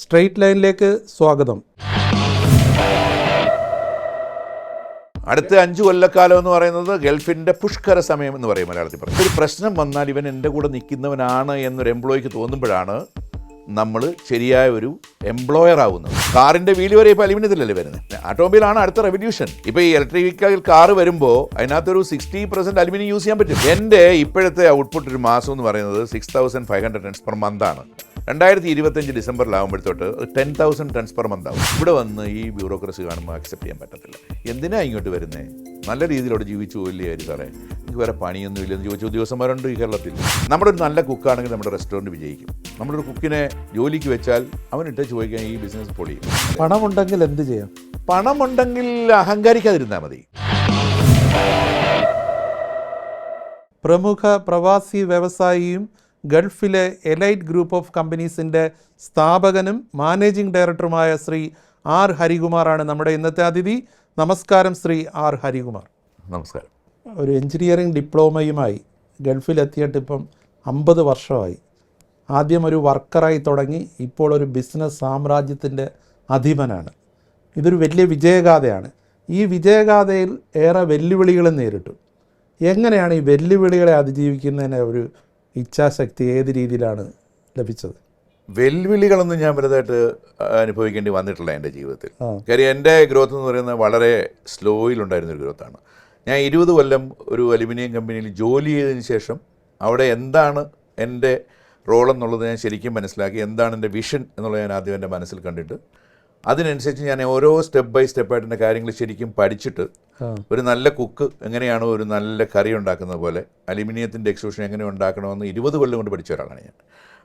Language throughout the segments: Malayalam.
സ്ട്രെയിറ്റ് ലൈനിലേക്ക് സ്വാഗതം. അടുത്ത 5 കൊല്ലക്കാലം എന്ന് പറയുന്നത് ഗൾഫിൻ്റെ പുഷ്കര സമയം എന്ന് പറയും മലയാളത്തിൽ പറയും. ഒരു പ്രശ്നം വന്നാൽ ഇവൻ എൻ്റെ കൂടെ നിൽക്കുന്നവനാണ് എന്നൊരു എംപ്ലോയിക്ക് തോന്നുമ്പോഴാണ് നമ്മൾ ശരിയായ ഒരു എംപ്ലോയർ ആവുന്നത്. കാറിൻ്റെ വീല് വരെ ഇപ്പോൾ അലുമിനിയത്തിലല്ലേ വരുന്നത്. ഓട്ടോമൊബൈലാണ് അടുത്ത റെവല്യൂഷൻ. ഇപ്പോൾ ഈ ഇലക്ട്രിക്കൽ കാർ വരുമ്പോൾ അതിനകത്തൊരു 60% അലുമിനിയം യൂസ് ചെയ്യാൻ പറ്റും. എൻ്റെ ഇപ്പോഴത്തെ ഔട്ട്പുട്ട് ഒരു മാസം എന്ന് പറയുന്നത് 6500 tons per month ആണ്. 2025 ഡിസംബറിലാകുമ്പോഴത്തോട്ട് 10,000 tons per month ആവും. ഇവിടെ വന്ന് ഈ ബ്യൂറോക്രസി കാണുമ്പോൾ അക്സെപ്റ്റ് ചെയ്യാൻ പറ്റത്തില്ല. എന്തിനാ ഇങ്ങോട്ട് വരുന്നത്? നല്ല രീതിയിലോട് ജീവിച്ചു പോയില്ലേ സാറേ, എനിക്ക് വേറെ പണിയൊന്നുമില്ലെന്ന് ചോദിച്ച ഉദ്യോഗസ്ഥന്മാരുണ്ട് ഈ കേരളത്തിൽ. നമ്മുടെ ഒരു നല്ല കുക്കാണെങ്കിൽ നമ്മുടെ റെസ്റ്റോറൻറ്റ് വിജയിക്കും. നമ്മളൊരു കുക്കിനെ ജോലിക്ക് വെച്ചാൽ അവനിട്ട് ചോദിക്കാൻ ഈ ബിസിനസ് പൊളിയും. പണമുണ്ടെങ്കിൽ എന്ത് ചെയ്യാം? പണമുണ്ടെങ്കിൽ അഹങ്കാരിക്കാതിരുന്നാൽ മതി. പ്രമുഖ പ്രവാസി വ്യവസായിയും ഗൾഫിലെ എലൈറ്റ് ഗ്രൂപ്പ് ഓഫ് കമ്പനീസിൻ്റെ സ്ഥാപകനും മാനേജിംഗ് ഡയറക്ടറുമായ ശ്രീ ആർ ഹരികുമാറാണ് നമ്മുടെ ഇന്നത്തെ അതിഥി. നമസ്കാരം ശ്രീ ആർ ഹരികുമാർ. നമസ്കാരം. ഒരു എഞ്ചിനീയറിംഗ് ഡിപ്ലോമയുമായി ഗൾഫിലെത്തിയിട്ട് ഇപ്പം 50 വർഷമായി. ആദ്യം ഒരു വർക്കറായി തുടങ്ങി, ഇപ്പോൾ ഒരു ബിസിനസ് സാമ്രാജ്യത്തിൻ്റെ അധിപനാണ്. ഇതൊരു വലിയ വിജയഗാഥയാണ്. ഈ വിജയഗാഥയിൽ ഏറെ വെല്ലുവിളികളും നേരിട്ടു. എങ്ങനെയാണ് ഈ വെല്ലുവിളികളെ അതിജീവിക്കുന്നതിന് ഒരു ഇച്ഛാശക്തി ഏത് രീതിയിലാണ് ലഭിച്ചത്? വെല്ലുവിളികളൊന്നും ഞാൻ വലുതായിട്ട് അനുഭവിക്കേണ്ടി വന്നിട്ടില്ല എൻ്റെ ജീവിതത്തിൽ. കാര്യം എൻ്റെ ഗ്രോത്ത് എന്ന് പറയുന്നത് വളരെ സ്ലോയിലുണ്ടായിരുന്നൊരു ഗ്രോത്താണ്. ഞാൻ 20 കൊല്ലം ഒരു അലുമിനിയം കമ്പനിയിൽ ജോലി ചെയ്തതിന് ശേഷം അവിടെ എന്താണ് എൻ്റെ റോൾ എന്നുള്ളത് ഞാൻ ശരിക്കും മനസ്സിലാക്കി. എന്താണ് എൻ്റെ വിഷൻ എന്നുള്ളത് ഞാൻ ആദ്യം എൻ്റെ മനസ്സിൽ കണ്ടിട്ട് അതിനനുസരിച്ച് ഞാൻ ഓരോ സ്റ്റെപ്പ് ബൈ സ്റ്റെപ്പായിട്ട് എൻ്റെ കാര്യങ്ങൾ ശരിക്കും പഠിച്ചിട്ട് ഒരു നല്ല കുക്ക് എങ്ങനെയാണോ ഒരു നല്ല കറി ഉണ്ടാക്കുന്നത് പോലെ അലുമിനിയത്തിൻ്റെ എക്സ്ട്രൂഷൻ എങ്ങനെ ഉണ്ടാക്കണമെന്ന് 20 കൊല്ലം കൊണ്ട് പഠിച്ച ഒരാളാണ് ഞാൻ.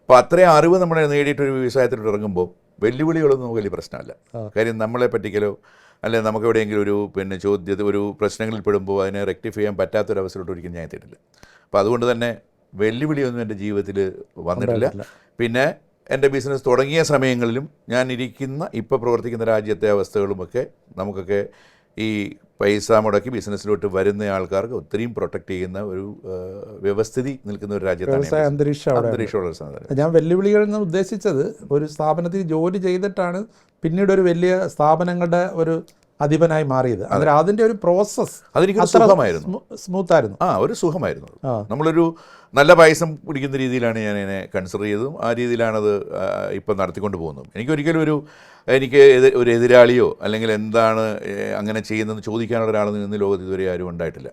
അപ്പോൾ അത്രയും അറിവ് നമ്മൾ നേടിയിട്ടൊരു വ്യവസായത്തിലോട്ട് ഇറങ്ങുമ്പോൾ വെല്ലുവിളികളൊന്നും നമുക്ക് വലിയ പ്രശ്നമല്ല. കാര്യം നമ്മളെ പറ്റിക്കലോ അല്ലെ നമുക്ക് എവിടെയെങ്കിലും ഒരു പ്രശ്നങ്ങളിൽ പെടുമ്പോൾ അതിനെ റെക്ടിഫൈ ചെയ്യാൻ പറ്റാത്തൊരവസരത്തോട്ട് ഒരിക്കലും ഞാൻ എത്തിയിട്ടില്ല. അപ്പോൾ അതുകൊണ്ട് തന്നെ വെല്ലുവിളിയൊന്നും എൻ്റെ ജീവിതത്തിൽ വന്നിട്ടില്ല. പിന്നെ എൻ്റെ ബിസിനസ് തുടങ്ങിയ സമയങ്ങളിലും ഞാൻ ഇപ്പോൾ പ്രവർത്തിക്കുന്ന രാജ്യത്തെ അവസ്ഥകളുമൊക്കെ നമുക്കൊക്കെ ഈ പൈസ മുടക്കി ബിസിനസ്സിലോട്ട് വരുന്ന ആൾക്കാർക്ക് ഒത്തിരിയും പ്രൊട്ടക്റ്റ് ചെയ്യുന്ന ഒരു വ്യവസ്ഥിതി നിൽക്കുന്ന ഒരു രാജ്യത്താണ് അന്തരീക്ഷമുള്ള. ഞാൻ വെല്ലുവിളികൾ എന്ന് ഉദ്ദേശിച്ചത് ഒരു സ്ഥാപനത്തിൽ ജോലി ചെയ്തിട്ടാണ് പിന്നീട് ഒരു വലിയ സ്ഥാപനങ്ങളുടെ ഒരു അധിപനായി മാറിയത്. അന്നേരം അതിൻ്റെ ഒരു പ്രോസസ്സ് അതെനിക്ക് സുഖമായിരുന്നു, സ്മൂത്തായിരുന്നു. ഒരു സുഖമായിരുന്നു. നമ്മളൊരു നല്ല പൈസ പിടിക്കുന്ന രീതിയിലാണ് ഞാൻ ഇതിനെ കൺസിഡർ ചെയ്തതും ആ രീതിയിലാണത് ഇപ്പം നടത്തിക്കൊണ്ട് പോകുന്നത്. എനിക്ക് ഒരു എതിരാളിയോ അല്ലെങ്കിൽ എന്താണ് അങ്ങനെ ചെയ്യുന്നതെന്ന് ചോദിക്കാനുള്ള ഒരാളെന്ന് ഇന്ന് ലോകത്ത് ഇതുവരെ ആരും ഉണ്ടായിട്ടില്ല.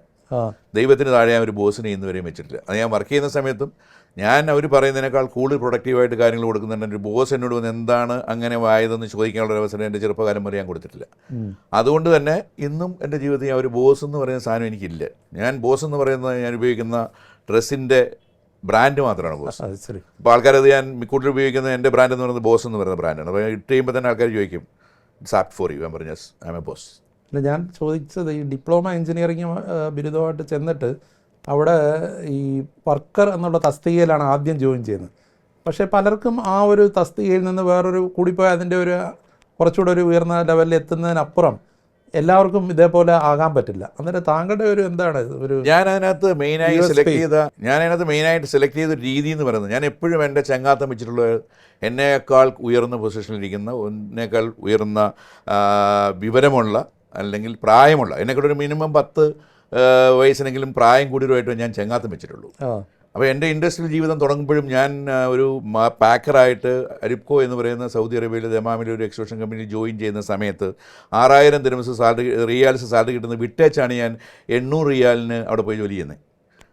ദൈവത്തിന് താഴെ ഞാൻ ഒരു ബോസിനെ ഇന്നുവരെയും വെച്ചിട്ടില്ല. അത് ഞാൻ വർക്ക് ചെയ്യുന്ന സമയത്തും ഞാൻ അവർ പറയുന്നതിനേക്കാൾ കൂടുതൽ പ്രൊഡക്റ്റീവായിട്ട് കാര്യങ്ങൾ കൊടുക്കുന്നുണ്ട്. ഒരു ബോസ് എന്നോട് വന്ന് എന്താണ് അങ്ങനെ വായതെന്ന് ചോദിക്കാനുള്ള ഒരു അവസരം എൻ്റെ ചെറുപ്പകാലം വരെ ഞാൻ കൊടുത്തിട്ടില്ല. അതുകൊണ്ട് തന്നെ ഇന്നും എൻ്റെ ജീവിതത്തിൽ ഒരു ബോസ് എന്ന് പറയുന്ന സാധനം എനിക്കില്ല. ഞാൻ ബോസ് എന്ന് പറയുന്നത് ഞാൻ ഉപയോഗിക്കുന്ന ഡ്രസ്സിൻ്റെ ബ്രാൻഡ് മാത്രമാണ് ബോസ്. അപ്പോൾ ആൾക്കാരത് ഞാൻ കൂടുതൽ ഉപയോഗിക്കുന്ന എൻ്റെ ബ്രാൻഡ് എന്ന് പറയുന്നത് ബോസ് എന്ന് പറയുന്ന ബ്രാൻഡാണ്. അപ്പോൾ ഇട്ട് കഴിയുമ്പോൾ തന്നെ ആൾക്കാർ ചോദിക്കും ഇറ്റ്സ് ആപ്റ്റ് ഫോർ യു. ഞാൻ പറഞ്ഞു yes I am a boss. അല്ല, ഞാൻ ചോദിച്ചത് ഈ ഡിപ്ലോമ എഞ്ചിനീയറിംഗ് ബിരുദമായിട്ട് ചെന്നിട്ട് അവിടെ ഈ വർക്കർ എന്നുള്ള തസ്തികയിലാണ് ആദ്യം ജോയിൻ ചെയ്യുന്നത്. പക്ഷേ പലർക്കും ആ ഒരു തസ്തികയിൽ നിന്ന് വേറൊരു കൂടിപ്പോയി അതിൻ്റെ ഒരു കുറച്ചുകൂടെ ഒരു ഉയർന്ന ലെവലിൽ എത്തുന്നതിനപ്പുറം എല്ലാവർക്കും ഇതേപോലെ ആകാൻ പറ്റില്ല. അന്നേരം താങ്കളുടെ ഒരു എന്താണ് ഒരു ഞാനതിനകത്ത് മെയിനായിട്ട് സെലക്ട് ചെയ്ത രീതി എന്ന് പറയുന്നത്, ഞാൻ എപ്പോഴും എൻ്റെ ചങ്ങാത്തം വെച്ചിട്ടുള്ള എന്നേക്കാൾ ഉയർന്ന പൊസിഷനിലിരിക്കുന്ന എന്നേക്കാൾ ഉയർന്ന വിവരമുള്ള അല്ലെങ്കിൽ പ്രായമുള്ള എന്നെക്കൂടെ ഒരു മിനിമം 10 വയസ്സിനെങ്കിലും പ്രായം കൂടിയവരുമായിട്ട് ഞാൻ ചങ്ങാത്തം വെച്ചിട്ടുള്ളൂ. അപ്പോൾ എൻ്റെ ഇൻഡസ്ട്രിയൽ ജീവിതം തുടങ്ങുമ്പോഴും ഞാൻ ഒരു പാക്കറായിട്ട് അരിപ്കോ എന്ന് പറയുന്ന സൗദി അറേബ്യയിലെ ദമാമിലെ ഒരു എക്സ്ട്രൂഷൻ കമ്പനിയിൽ ജോയിൻ ചെയ്യുന്ന സമയത്ത് 6000 ദിർഹംസ് റിയാൽസ് സാലറി കിട്ടുന്നത് വിട്ടേച്ചാണ് ഞാൻ 800 റിയാലിന് അവിടെ പോയി ജോലി ചെയ്യുന്നത്.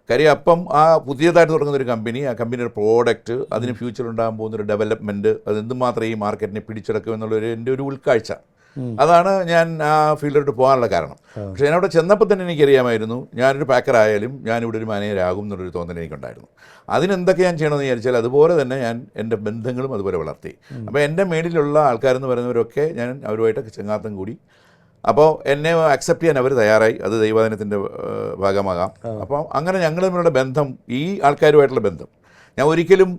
കാര്യം അപ്പം ആ പുതിയതായിട്ട് തുടങ്ങുന്ന ഒരു കമ്പനി, ആ കമ്പനിയുടെ പ്രോഡക്റ്റ്, അതിന് ഫ്യൂച്ചർ ഉണ്ടാകാൻ പോകുന്നൊരു ഡെവലപ്മെൻറ്റ്, അത് എന്തുമാത്രം ഈ മാർക്കറ്റിനെ പിടിച്ചെടുക്കും എന്നുള്ളൊരു എൻ്റെ ഒരു ഉൾക്കാഴ്ച. അതാണ് ഞാൻ ആ ഫീൽഡിലോട്ട് പോകാനുള്ള കാരണം. പക്ഷേ ഞാനവിടെ ചെന്നപ്പോൾ തന്നെ എനിക്കറിയാമായിരുന്നു ഞാനൊരു പാക്കറായാലും ഞാനിവിടെ ഒരു മാനേജരാകും എന്നുള്ളൊരു തോന്നൽ എനിക്കുണ്ടായിരുന്നു. അതിനെന്തൊക്കെ ഞാൻ ചെയ്യണമെന്ന് വിചാരിച്ചാൽ അതുപോലെ തന്നെ ഞാൻ എൻ്റെ ബന്ധങ്ങളും അതുപോലെ വളർത്തി. അപ്പോൾ എൻ്റെ മേളിലുള്ള ആൾക്കാരെന്ന് പറയുന്നവരൊക്കെ ഞാൻ അവരുമായിട്ടൊക്കെ ചങ്ങാത്തം കൂടി. അപ്പോൾ എന്നെ അക്സെപ്റ്റ് ചെയ്യാൻ അവർ തയ്യാറായി. അത് ദൈവാധീനത്തിൻ്റെ ഭാഗമാകാം. അപ്പോൾ അങ്ങനെ ഞങ്ങൾ തമ്മിലുള്ള ബന്ധം, ഈ ആൾക്കാരുമായിട്ടുള്ള ബന്ധം, ഞാൻ ഒരിക്കലും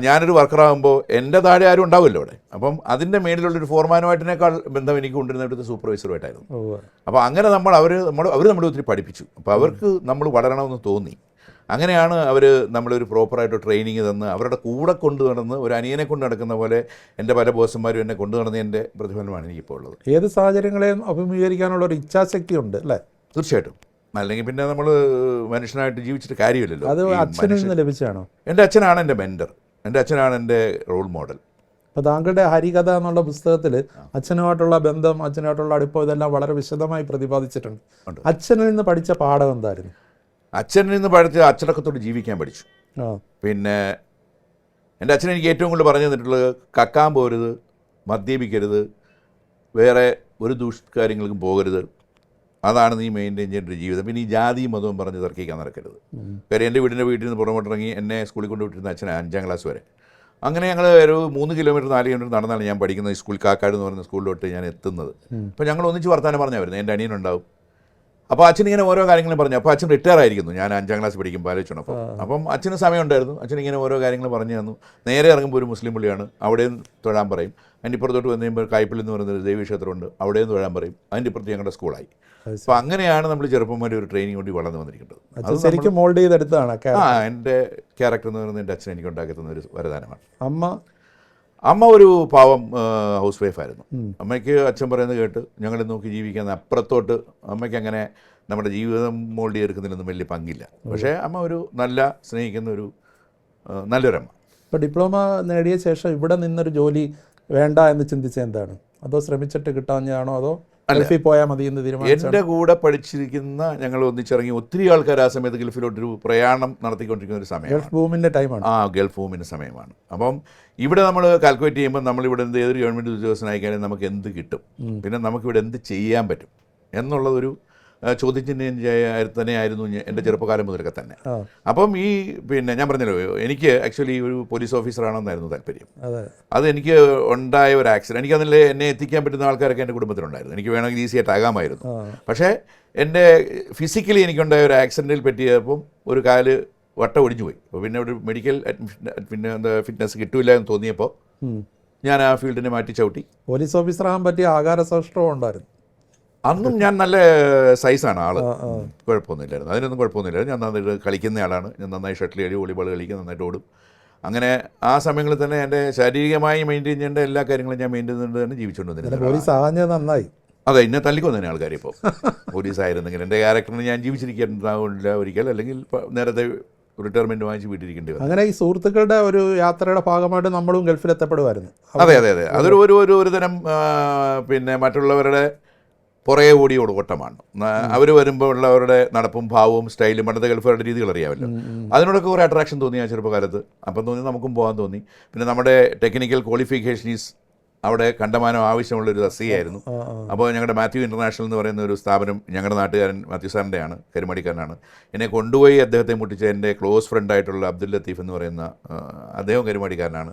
ഞാനൊരു വർക്കറാകുമ്പോൾ എൻ്റെ താഴെ ആരും ഉണ്ടാവില്ല അവിടെ. അപ്പം അതിൻ്റെ മേളിലുള്ളൊരു ഫോർമാനുമായിട്ടിനേക്കാൾ ബന്ധം എനിക്ക് കൊണ്ടിരുന്ന ഇവിടുത്തെ സൂപ്പർവൈസറുമായിട്ടായിരുന്നു. അപ്പോൾ അങ്ങനെ അവർ നമ്മളെ ഒത്തിരി പഠിപ്പിച്ചു. അപ്പോൾ അവർക്ക് നമ്മൾ വളരണമെന്ന് തോന്നി. അങ്ങനെയാണ് അവർ നമ്മളൊരു പ്രോപ്പറായിട്ട് ട്രെയിനിങ് തന്ന് അവരുടെ കൂടെ കൊണ്ടു നടന്ന് ഒരു അനിയനെ കൊണ്ട് നടക്കുന്ന പോലെ എൻ്റെ പല ബോസന്മാരും എന്നെ കൊണ്ടു നടന്നതിൻ്റെ പ്രതിഫലനമാണ് എനിക്കിപ്പോൾ ഉള്ളത്. ഏത് സാഹചര്യങ്ങളെയും അഭിമുഖീകരിക്കാനുള്ള ഒരു ഇച്ഛാശക്തി ഉണ്ട് അല്ലേ? തീർച്ചയായിട്ടും. അല്ലെങ്കിൽ പിന്നെ നമ്മൾ മനുഷ്യനായിട്ട് ജീവിച്ചിട്ട് കാര്യമില്ലല്ലോ. അത് അച്ഛനിൽ നിന്ന് ലഭിച്ചാണോ? എൻ്റെ അച്ഛനാണ് എൻ്റെ മെൻറ്റർ, എൻ്റെ അച്ഛനാണ് എൻ്റെ റോൾ മോഡൽ. അപ്പോൾ താങ്കളുടെ ഹരികഥ എന്നുള്ള പുസ്തകത്തിൽ അച്ഛനുമായിട്ടുള്ള ബന്ധം, അച്ഛനുമായിട്ടുള്ള അടുപ്പം ഇതെല്ലാം വളരെ വിശദമായി പ്രതിപാദിച്ചിട്ടുണ്ട്. അച്ഛനിൽ നിന്ന് പഠിച്ച പാഠം എന്തായിരുന്നു? അച്ഛനിൽ നിന്ന് പഠിച്ച് അച്ചടക്കത്തോട് ജീവിക്കാൻ പഠിച്ചു. പിന്നെ എൻ്റെ അച്ഛൻ എനിക്ക് ഏറ്റവും കൂടുതൽ പറഞ്ഞു തന്നിട്ടുള്ളത് കക്കാൻ പോരുത്, മദ്യപിക്കരുത്, വേറെ ഒരു ദുഷ്കാര്യങ്ങൾക്കും പോകരുത്, അതാണ് നീ മെയിൻറ്റെയിൻ ചെയ്യേണ്ട ഒരു ജീവിതം. പിന്നെ ഈ ജാതിയും മതവും പറഞ്ഞ് തർക്കിക്കാൻ നടക്കരുത്. കാര്യം എൻ്റെ വീട്ടിൽ നിന്ന് പുറമോട്ടിറങ്ങി എന്നെ സ്കൂളിൽ കൊണ്ടുവിട്ടിരുന്ന അച്ഛൻ 5ാം ക്ലാസ് വരെ. അങ്ങനെ ഞങ്ങൾ ഒരു 3 കിലോമീറ്റർ 4 കിലോമീറ്റർ നടന്നാണ് ഞാൻ പഠിക്കുന്ന ഈ സ്കൂൾ, കാക്കാട് എന്ന് പറയുന്ന സ്കൂളിലോട്ട് ഞാൻ എത്തുന്നത്. അപ്പോൾ ഞങ്ങൾ ഒന്നിച്ച് വർത്താനം പറഞ്ഞാൽ വരുന്നത്. എൻ്റെ അനിയനുണ്ടാവും. അപ്പോൾ അച്ഛൻ ഇങ്ങനെ ഓരോ കാര്യങ്ങളും പറഞ്ഞു. അപ്പോൾ അച്ഛൻ റിട്ടയർ ആയിരിക്കുന്നു, ഞാൻ 5ാം ക്ലാസ് പഠിക്കുമ്പോൾ ആലോചിച്ചപ്പോൾ. അപ്പം അച്ഛന് സമയമുണ്ടായിരുന്നു. അച്ഛൻ ഇങ്ങനെ ഓരോ കാര്യങ്ങൾ പറഞ്ഞു തന്നു. നേരെ ഇറങ്ങുമ്പോൾ ഒരു മുസ്ലിം പള്ളിയാണ്, അവിടെയും തൊഴാൻ പറയും. അതിൻ്റെ ഇപ്പുറത്തോട്ട് വന്നു കഴിയുമ്പോൾ കായ്പള്ളി എന്ന് പറയുന്നൊരു ദേവീക്ഷേത്രമുണ്ട്, അവിടെയും തൊഴാൻ പറയും. അതിൻ്റെ ഇപ്പുറത്ത് ഞങ്ങളുടെ സ്കൂളായി. അപ്പോൾ അങ്ങനെയാണ് നമ്മൾ ചെറുപ്പം വരെ ഒരു ട്രെയിനിങ് കൊണ്ട് വളർന്നു വന്നിരിക്കുന്നത്. അത് ശരിക്കും മോൾഡ് ചെയ്തെടുത്താണ്. എൻ്റെ ക്യാരക്ടർ എന്ന് പറയുന്നത് എൻ്റെ അച്ഛൻ എനിക്ക് ഉണ്ടാക്കി തന്ന ഒരു വരദാനമാണ്. അമ്മ ഒരു പാവം ഹൗസ് വൈഫായിരുന്നു. അമ്മയ്ക്ക് അച്ഛൻ പറയുന്നത് കേട്ട് ഞങ്ങൾ നോക്കി ജീവിക്കാൻ അപ്പുറത്തോട്ട് അമ്മയ്ക്ക് അങ്ങനെ നമ്മുടെ ജീവിതം മോൾഡ് ചെയ്തെടുക്കുന്നതിലൊന്നും വലിയ പങ്കില്ല. പക്ഷേ അമ്മ ഒരു നല്ല സ്നേഹിക്കുന്ന ഒരു നല്ലൊരമ്മ. ഇപ്പോൾ ഡിപ്ലോമ നേടിയ ശേഷം ഇവിടെ നിന്നൊരു ജോലി വേണ്ട എന്ന് ചിന്തിച്ചത് എന്താണ്? അതോ ശ്രമിച്ചിട്ട് കിട്ടാഞ്ഞാണോ, അതോ ഗൾഫിൽ പോയാൽ മതി എന്ന് തീരുമാനിച്ചു? എൻ്റെ കൂടെ പഠിച്ചിരിക്കുന്ന ഞങ്ങൾ ഒന്നിച്ചിറങ്ങി ഒത്തിരി ആൾക്കാർ ആ സമയത്ത് ഗൾഫിലോട്ടൊരു പ്രയാണം നടത്തിക്കൊണ്ടിരിക്കുന്ന ഒരു സമയം, ഗൾഫ് ബൂമിൻ്റെ ടൈമാണ്. ഗൾഫ് ബൂമിൻ്റെ സമയമാണ്. അപ്പം ഇവിടെ നമ്മൾ കാൽക്കുലേറ്റ് ചെയ്യുമ്പോൾ നമ്മളിവിടെ ഏതൊരു ഗവൺമെൻറ് ഉദ്യോഗസ്ഥനായിക്കാനും നമുക്ക് എന്ത് കിട്ടും, പിന്നെ നമുക്കിവിടെ എന്ത് ചെയ്യാൻ പറ്റും എന്നുള്ളതൊരു ചോദ്യചിഹ്നം തന്നെയായിരുന്നു എൻ്റെ ചെറുപ്പകാലം മുതലൊക്കെ തന്നെ. അപ്പം പിന്നെ ഞാൻ പറഞ്ഞല്ലോ, എനിക്ക് ആക്ച്വലി ഒരു പോലീസ് ഓഫീസറാണെന്നായിരുന്നു താല്പര്യം. അത് എനിക്ക് ഉണ്ടായ ഒരു ആക്സിഡൻറ്റ്, എനിക്കതിൽ എന്നെ എത്തിക്കാൻ പറ്റുന്ന ആൾക്കാരൊക്കെ എൻ്റെ കുടുംബത്തിലുണ്ടായിരുന്നു. എനിക്ക് വേണമെങ്കിൽ ഈസി ആയിട്ട് ആകാമായിരുന്നു. പക്ഷേ എൻ്റെ ഫിസിക്കലി എനിക്കുണ്ടായ ഒരു ആക്സിഡൻറ്റിൽ പറ്റിയപ്പം ഒരു കാല് വട്ട ഒടിഞ്ഞു പോയി. അപ്പോൾ പിന്നെ ഒരു മെഡിക്കൽ പിന്നെ എന്താ ഫിറ്റ്നസ് കിട്ടില്ല എന്ന് തോന്നിയപ്പോൾ ഞാൻ ആ ഫീൽഡിനെ മാറ്റി ചവിട്ടി. പോലീസ് ഓഫീസറാകാൻ പറ്റിയ ആകാര സൗഷ്ഠവം ഉണ്ടായിരുന്നു. അന്നും ഞാൻ നല്ല സൈസാണ് ആള്, കുഴപ്പമൊന്നുമില്ലായിരുന്നു, അതിനൊന്നും കുഴപ്പമൊന്നുമില്ലായിരുന്നു. ഞാൻ നന്നായിട്ട് കളിക്കുന്ന ആളാണ്, ഞാൻ നന്നായി ഷട്ടിൽ കളി, വോളിബോൾ കളിക്കും, നന്നായിട്ട് ഓടും. അങ്ങനെ ആ സമയങ്ങളിൽ തന്നെ എൻ്റെ ശാരീരികമായി മെയിൻറ്റെയിൻ ചെയ്യേണ്ട എല്ലാ കാര്യങ്ങളും ഞാൻ മെയിൻറ്റെയിൻ ചെയ്തുകൊണ്ട് തന്നെ ജീവിച്ചുകൊണ്ടിരുന്നത്. പോലീസ് ആകാഞ്ഞത് നന്നായി. അതെ, എന്നെ തല്ലിക്കൊന്നു തന്നെ ആൾക്കാർ. ഇപ്പോൾ പോലീസായിരുന്നെങ്കിൽ എൻ്റെ ക്യാരക്ടറിന് ഞാൻ ജീവിച്ചിരിക്കുന്നുണ്ടാവില്ല ഒരിക്കൽ, അല്ലെങ്കിൽ നേരത്തെ റിട്ടയർമെൻറ്റ് വാങ്ങിച്ച് വീട്ടിരിക്കേണ്ടി വരും. അങ്ങനെ ഈ സുഹൃത്തുക്കളുടെ ഒരു യാത്രയുടെ ഭാഗമായിട്ട് നമ്മളും ഗൾഫിൽ എത്തപ്പെടുമായിരുന്നു. അതെ, അതൊരു ഒരു തരം പിന്നെ മറ്റുള്ളവരുടെ പുറകെ ഓടിയ ഓട്ടമാണ്. അവർ വരുമ്പോൾ ഉള്ളവരുടെ നടപ്പും ഭാവവും സ്റ്റൈലും പണ്ടത്തെ ഗൾഫുകാരുടെ രീതികൾ അറിയാമല്ലോ, അതിനോടൊക്കെ കുറേ അട്രാക്ഷൻ തോന്നി ആ ചെറുപ്പകാലത്ത്. അപ്പം തോന്നി നമുക്കും പോകാൻ തോന്നി. പിന്നെ നമ്മുടെ ടെക്നിക്കൽ ക്വാളിഫിക്കേഷൻ ഈസ് അവിടെ കണ്ടമാനം ആവശ്യമുള്ളൊരു തസ്തികയായിരുന്നു. അപ്പോൾ ഞങ്ങളുടെ മാത്യു ഇൻ്റർനാഷണൽ എന്ന് പറയുന്ന ഒരു സ്ഥാപനം ഞങ്ങളുടെ നാട്ടുകാരൻ മാത്യു സാറിൻ്റെയാണ്, കരുമാടിക്കാരനാണ്. എന്നെ കൊണ്ടുപോയി അദ്ദേഹത്തെ മുട്ടിച്ച എൻ്റെ ക്ലോസ് ഫ്രണ്ടായിട്ടുള്ള അബ്ദുൽ ലത്തീഫ് എന്ന് പറയുന്ന അദ്ദേഹം കരുമാടിക്കാരനാണ്.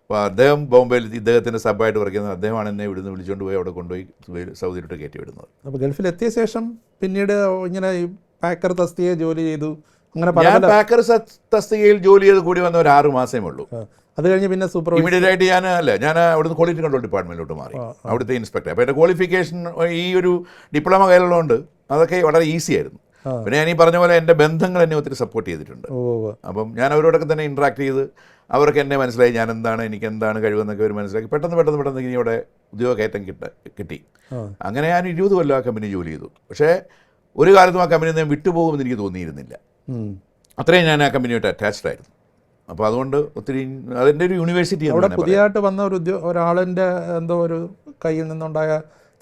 അപ്പോൾ അദ്ദേഹം ബോംബെയിൽ ഇദ്ദേഹത്തിൻ്റെ സബായിട്ട് വർക്ക് ചെയ്യുന്നത്. അദ്ദേഹമാണ് എന്നെ ഇവിടുന്ന് വിളിച്ചുകൊണ്ട് പോയി അവിടെ കൊണ്ടുപോയി സൗദിയിലോട്ട് കയറ്റി വിടുന്നത്. അപ്പോൾ ഗൾഫിൽ എത്തിയ ശേഷം പിന്നീട് ഇങ്ങനെ പാക്കർ തസ്തികയിൽ ജോലി ചെയ്തു. അങ്ങനെ ഞാൻ പാക്കർ തസ്തികയിൽ ജോലി ചെയ്ത് കൂടി വന്ന ഒരു 6 മാസമേ ഉള്ളൂ. അത് കഴിഞ്ഞ് പിന്നെ ഇമീഡിയറ്റ് ആയിട്ട് ഞാൻ അവിടുന്ന് ക്വാളിറ്റി കൺട്രോൾ ഡിപ്പാർട്ട്മെൻറ്റിലോട്ട് മാറി, അവിടുത്തെ ഇൻസ്പെക്ടർ. അപ്പോൾ എൻ്റെ ക്വാളിഫിക്കേഷൻ ഈ ഒരു ഡിപ്ലോമ കയ്യിലുള്ളതുകൊണ്ട് അതൊക്കെ വളരെ ഈസി ആയിരുന്നു. പിന്നെ ഞാൻ ഈ പറഞ്ഞ പോലെ എൻ്റെ ബന്ധങ്ങൾ എന്നെ ഒത്തിരി സപ്പോർട്ട് ചെയ്തിട്ടുണ്ട്. അപ്പം ഞാൻ അവരോടൊക്കെ തന്നെ ഇൻട്രാക്ട് ചെയ്ത് അവർക്ക് എന്നെ മനസ്സിലായി, ഞാൻ എന്താണ്, എനിക്ക് എന്താണ് കഴിവെന്നൊക്കെ അവർ മനസ്സിലാക്കി. പെട്ടെന്ന് ഇനി ഇവിടെ ഉദ്യോഗ കയറ്റം കിട്ടി. അങ്ങനെ ഞാൻ 20 കൊല്ലം ആ കമ്പനി ജോലി ചെയ്തു. പക്ഷേ ഒരു കാലത്തും ആ കമ്പനി ഞാൻ വിട്ടുപോകുമെന്ന് എനിക്ക് തോന്നിയിരുന്നില്ല. അത്രയും ഞാൻ ആ കമ്പനിയായിട്ട് അറ്റാച്ച്ഡ് ആയിരുന്നു. അപ്പോൾ അതുകൊണ്ട് ഒത്തിരി അതിൻ്റെ ഒരു യൂണിവേഴ്സിറ്റി അവിടെ പുതിയതായിട്ട് വന്ന ഒരാളിൻ്റെ എന്തോ ഒരു കയ്യിൽ നിന്നുണ്ടായ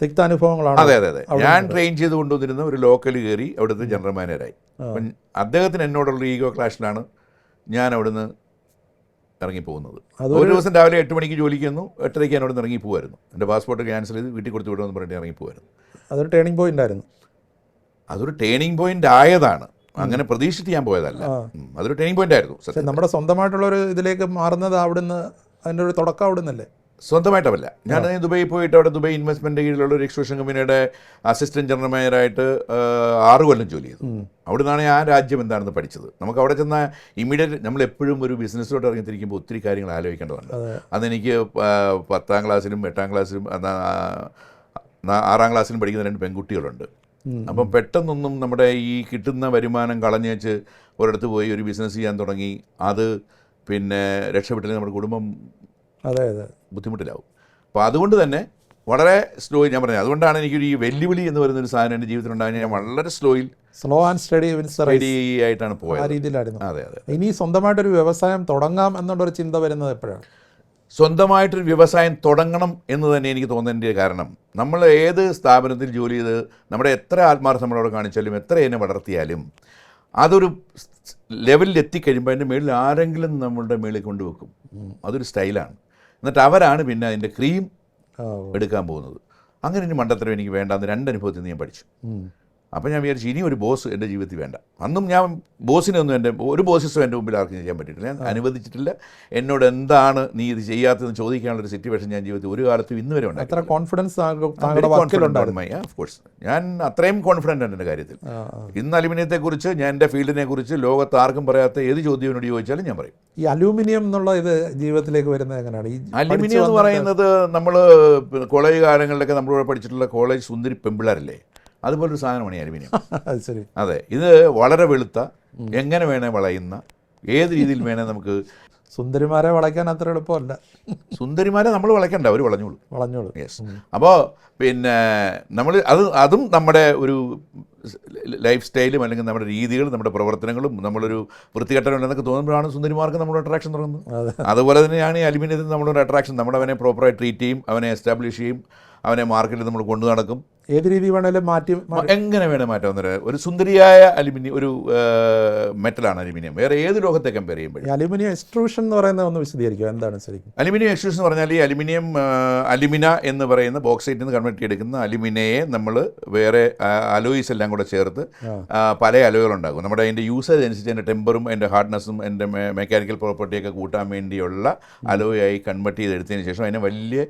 തിക്താനുഭവങ്ങളാണ്. അതെ, ഞാൻ ട്രെയിൻ ചെയ്ത് കൊണ്ടുവന്നിരുന്ന ഒരു ലോക്കൽ കയറി അവിടുത്തെ ജനറൽ മാനേജറായി. അപ്പം അദ്ദേഹത്തിന് എന്നോടുള്ള ഈഗോ ക്ലാഷിലാണ് ഞാൻ അവിടുന്ന് ഇറങ്ങിപ്പോകുന്നത്. ഒരു ദിവസം രാവിലെ 8 മണിക്ക് ജോലിക്ക് വന്നു, 8:30 എന്നോട് ഇറങ്ങി പോകുമായിരുന്നു. എൻ്റെ പാസ്പോർട്ട് ക്യാൻസൽ ചെയ്ത് വീട്ടിൽ കൊടുത്തു വിടുമെന്ന് പറഞ്ഞിട്ട് ഇറങ്ങി പോകുമായിരുന്നു. അതൊരു ടേണിംഗ് പോയിന്റ് ആയിരുന്നു. അതൊരു ടേണിംഗ് പോയിന്റ് ആയതാണ്, അങ്ങനെ പ്രതീക്ഷിച്ച് ഞാൻ പോയതല്ല. അതൊരു ടേണിംഗ് പോയിന്റ് ആയിരുന്നു. നമ്മുടെ സ്വന്തമായിട്ടുള്ളൊരു ഇതിലേക്ക് മാറുന്നത് അവിടുന്ന്, അതിൻ്റെ ഒരു തുടക്കം അവിടുന്നല്ലേ? സ്വന്തമായിട്ടല്ല. ഞാൻ ദുബൈയിൽ പോയിട്ട് അവിടെ ദുബൈ ഇൻവെസ്റ്റ്മെൻറ്റ് കീഴിലുള്ള ഒരു എക്സ്ക്ലൂഷൻ കമ്പനിയുടെ അസിസ്റ്റൻറ്റ് ജനറൽ മാനേജറായിട്ട് 6 കൊല്ലം ജോലി ചെയ്തു. അവിടുന്നാണ് ആ രാജ്യം എന്താണെന്ന് പഠിച്ചത്. നമുക്ക് അവിടെ ചെന്ന ഇമ്മീഡിയറ്റ് നമ്മളെപ്പോഴും ഒരു ബിസിനസ്സിലോട്ട് ഇറങ്ങിത്തിരിക്കുമ്പോൾ ഒത്തിരി കാര്യങ്ങൾ ആലോചിക്കേണ്ടതുണ്ട്. അതെനിക്ക് 10ാം ക്ലാസ്സിലും 8ാം ക്ലാസ്സിലും 6ാം ക്ലാസ്സിലും പഠിക്കുന്ന 2 പെൺകുട്ടികളുണ്ട്. അപ്പം പെട്ടെന്നൊന്നും നമ്മുടെ ഈ കിട്ടുന്ന വരുമാനം കളഞ്ഞു വെച്ച് ഒരിടത്ത് പോയി ഒരു ബിസിനസ് ചെയ്യാൻ തുടങ്ങി അത് പിന്നെ രക്ഷപ്പെട്ടില്ലെങ്കിൽ നമ്മുടെ കുടുംബം അതെ അതെ ബുദ്ധിമുട്ടിലാവും. അപ്പോൾ അതുകൊണ്ട് തന്നെ വളരെ സ്ലോയിൽ ഞാൻ പറഞ്ഞത്, അതുകൊണ്ടാണ് എനിക്കൊരു ഈ വെല്ലുവിളി എന്ന് പറയുന്നൊരു സാധനം എൻ്റെ ജീവിതത്തിൽ ഉണ്ടാകുന്നത്. ഞാൻ വളരെ സ്ലോ ആൻഡ് സ്റ്റഡി ആയിട്ടാണ് പോയത്. ആ രീതിയിലായിരുന്നു. അതെ അതെ. ഇനി സ്വന്തമായിട്ടൊരു വ്യവസായം തുടങ്ങാം എന്നുള്ളൊരു ചിന്ത വരുന്നത് എപ്പോഴാണ്? സ്വന്തമായിട്ടൊരു വ്യവസായം തുടങ്ങണം എന്ന് തന്നെ എനിക്ക് തോന്നേണ്ട കാരണം, നമ്മൾ ഏത് സ്ഥാപനത്തിൽ ജോലി ചെയ്ത് നമ്മുടെ എത്ര ആത്മാർത്ഥം നമ്മളവിടെ കാണിച്ചാലും എത്ര എന്നെ വളർത്തിയാലും അതൊരു ലെവലിൽ എത്തിക്കഴിയുമ്പോൾ അതിൻ്റെ മേളിൽ ആരെങ്കിലും നമ്മളുടെ മേളിൽ കൊണ്ടുവെക്കും. അതൊരു സ്റ്റൈലാണ്. എന്നിട്ട് അവരാണ് പിന്നെ അതിൻ്റെ ക്രീം എടുക്കാൻ പോകുന്നത്. അങ്ങനെ ഇനി മണ്ടത്തരം എനിക്ക് വേണ്ടാന്ന് 2 അനുഭവത്തിൽ നിന്ന് ഞാൻ പഠിച്ചു. അപ്പോൾ ഞാൻ വിചാരിച്ചു ഇനി ഒരു ബോസ് എൻ്റെ ജീവിതത്തിൽ വേണ്ട. അന്നും ഞാൻ ബോസിനൊന്നും ഒരു ബോസിസും എൻ്റെ മുമ്പിൽ ആർക്കും ചെയ്യാൻ പറ്റിയിട്ടില്ല, ഞാൻ അനുവദിച്ചിട്ടില്ല. എന്നോട് എന്താണ് നീ ഇത് ചെയ്യാത്തതെന്ന് ചോദിക്കാനുള്ളൊരു സിറ്റുവേഷൻ ഞാൻ ജീവിതത്തിൽ ഒരു കാലത്തും ഇന്ന് വരെ ഉണ്ടായി. അത്ര കോൺഫിഡൻസ് ഓഫ് കോഴ്സ് ഞാൻ അത്രയും കോൺഫിഡൻ്റ് ആണ് എൻ്റെ കാര്യത്തിൽ. ഇന്ന് അലുമിനിയത്തെക്കുറിച്ച്, ഞാൻ എൻ്റെ ഫീൽഡിനെ കുറിച്ച് ലോകത്ത് ആർക്കും പറയാത്ത ഏത് ചോദ്യത്തിനോട് ചോദിച്ചാലും ഞാൻ പറയും. ഈ അലൂമിനിയം എന്നുള്ള ഇത് ജീവിതത്തിലേക്ക് വരുന്നത് എങ്ങനെയാണ്? ഈ അലുമിനിയം എന്ന് പറയുന്നത് നമ്മൾ കോളേജ് കാലങ്ങളിലൊക്കെ നമ്മളിവിടെ പഠിച്ചിട്ടുള്ള കോളേജ് സുന്ദരി പെമ്പിള്ളാരല്ലേ, അതുപോലൊരു സാധനമാണ് ഈ അലുമിനിയം. ശരി. അതെ, ഇത് വളരെ വെളുത്ത, എങ്ങനെ വേണേൽ വളയുന്ന, ഏത് രീതിയിൽ വേണേൽ നമുക്ക്. സുന്ദരിമാരെ വളയ്ക്കാൻ അത്ര എളുപ്പമല്ല. സുന്ദരിമാരെ നമ്മൾ വളയ്ക്കണ്ട, അവർ വളഞ്ഞോളൂ. യെസ്. അപ്പോൾ പിന്നെ നമ്മൾ അതും നമ്മുടെ ഒരു ലൈഫ് സ്റ്റൈലും അല്ലെങ്കിൽ നമ്മുടെ രീതികളും നമ്മുടെ പ്രവർത്തനങ്ങളും നമ്മളൊരു വൃത്തികെട്ടവരുണ്ടെന്നൊക്കെ തോന്നുമ്പോഴാണ് സുന്ദരിമാർക്ക് നമ്മുടെ അട്രാക്ഷൻ തുടങ്ങുന്നത്. അതുപോലെ തന്നെയാണ് ഈ അലുമിനിയത്തിൽ നമ്മളൊരു അട്രാക്ഷൻ. നമ്മളവനെ പ്രോപ്പറായി ട്രീറ്റ് ചെയ്യും, അവനെ എസ്റ്റാബ്ലിഷ് ചെയ്യും, അവനെ മാർക്കറ്റിൽ നമ്മൾ കൊണ്ടു നടക്കും. ഏത് രീതി വേണേലും എങ്ങനെ വേണേൽ മാറ്റാവുന്ന ഒരു സുന്ദരിയായ അലുമിനിയം, ഒരു മെറ്റലാണ് അലുമിനിയം. വേറെ ഏത് ലോകത്തെ കമ്പയർ ചെയ്യുമ്പോഴും. അലുമിനിയം എക്സ്ട്രൂഷൻ എന്ന് പറയുന്നത് ഒന്ന് വിശദീകരിക്കുക, എന്താണ് ശരിക്കും? അലുമിനിയം എക്സ്ട്രൂഷൻ എന്ന് പറഞ്ഞാൽ ഈ അലുമിനിയം അലുമിന എന്ന് പറയുന്ന ബോക്സൈറ്റിൽ നിന്ന് കൺവെർട്ട് ചെയ്തെടുക്കുന്ന അലുമിനയെ നമ്മൾ വേറെ അലോയ്സ് എല്ലാം കൂടെ ചേർത്ത് പല അലോയ്കളുണ്ടാകും. നമ്മുടെ അതിൻ്റെ യൂസേജ് അനുസരിച്ച് അതിൻ്റെ ടെമ്പറും അതിൻ്റെ ഹാർഡ്നെസ്സും അതിൻ്റെ മെക്കാനിക്കൽ പ്രോപ്പർട്ടിയൊക്കെ കൂട്ടാൻ വേണ്ടിയുള്ള അലോയായി കൺവെർട്ട് ചെയ്തെടുത്തതിന് ശേഷം അതിനെ വലിയ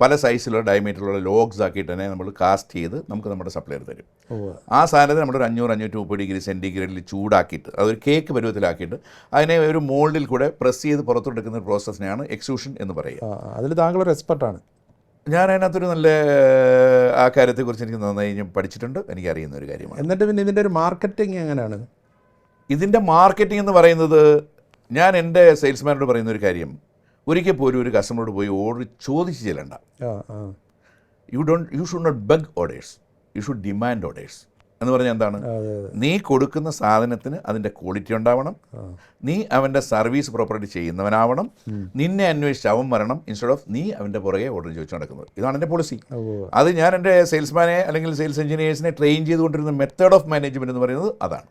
പല സൈസിലുള്ള ഡയമീറ്ററിലുള്ള ലോഗ്സ് ആക്കിയിട്ട് തന്നെ നമ്മൾ കാസ്റ്റ് ചെയ്ത് നമുക്ക് നമ്മുടെ സപ്ലയർ തരും. ആ സാധനത്തെ നമ്മളൊരു 500-530 ഡിഗ്രി സെൻറ്റിഗ്രേഡിൽ ചൂടാക്കിയിട്ട് അതൊരു കേക്ക് പരുവത്തിലാക്കിയിട്ട് അതിനെ ഒരു മോൾഡിൽ കൂടെ പ്രസ് ചെയ്ത് പുറത്തെടുക്കുന്ന ഒരു പ്രോസസ്സിനെയാണ് എക്സ്ട്രൂഷൻ എന്ന് പറയുക. അതിൽ താങ്കളൊരു എക്സ്പെർട്ടാണ്. ഞാൻ അതിനകത്തൊരു നല്ല ആ കാര്യത്തെക്കുറിച്ച് എനിക്ക് നന്നായി ഞാൻ പഠിച്ചിട്ടുണ്ട്, എനിക്കറിയുന്ന ഒരു കാര്യമാണ്. എന്നിട്ട് പിന്നെ ഇതിൻ്റെ ഒരു മാർക്കറ്റിംഗ് എങ്ങനെയാണ്? ഇതിൻ്റെ മാർക്കറ്റിംഗ് എന്ന് പറയുന്നത്, ഞാൻ എൻ്റെ സെയിൽസ്മാനോട് പറയുന്ന ഒരു കാര്യം, ഒരിക്കൽ പോലും ഒരു കസ്റ്റമറോട് പോയി ഓർഡർ ചോദിച്ച് ചെല്ലണ്ട. You should not bug orders, you should demand orders. എന്ന് പറഞ്ഞാൽ എന്താണ്? നീ കൊടുക്കുന്ന സാധനത്തിന് അതിൻ്റെ ക്വാളിറ്റി ഉണ്ടാവണം, നീ അവൻ്റെ സർവീസ് പ്രോപ്പറായിട്ട് ചെയ്യുന്നവനാവണം, നിന്നെ അന്വേഷിച്ച് അവൻ വരണം, ഇൻസ്റ്റെഡ് ഓഫ് നീ അവൻ്റെ പുറകെ ഓർഡർ ചോദിച്ചു നടക്കുന്നത്. ഇതാണ് എൻ്റെ പോളിസി. അത് ഞാൻ എൻ്റെ സെയിൽസ്മാനെ അല്ലെങ്കിൽ സെയിൽസ് എഞ്ചിനീയേഴ്സിനെ ട്രെയിൻ ചെയ്തുകൊണ്ടിരുന്ന മെത്തേഡ് ഓഫ് മാനേജ്മെൻറ്റ് എന്ന് പറയുന്നത് അതാണ്.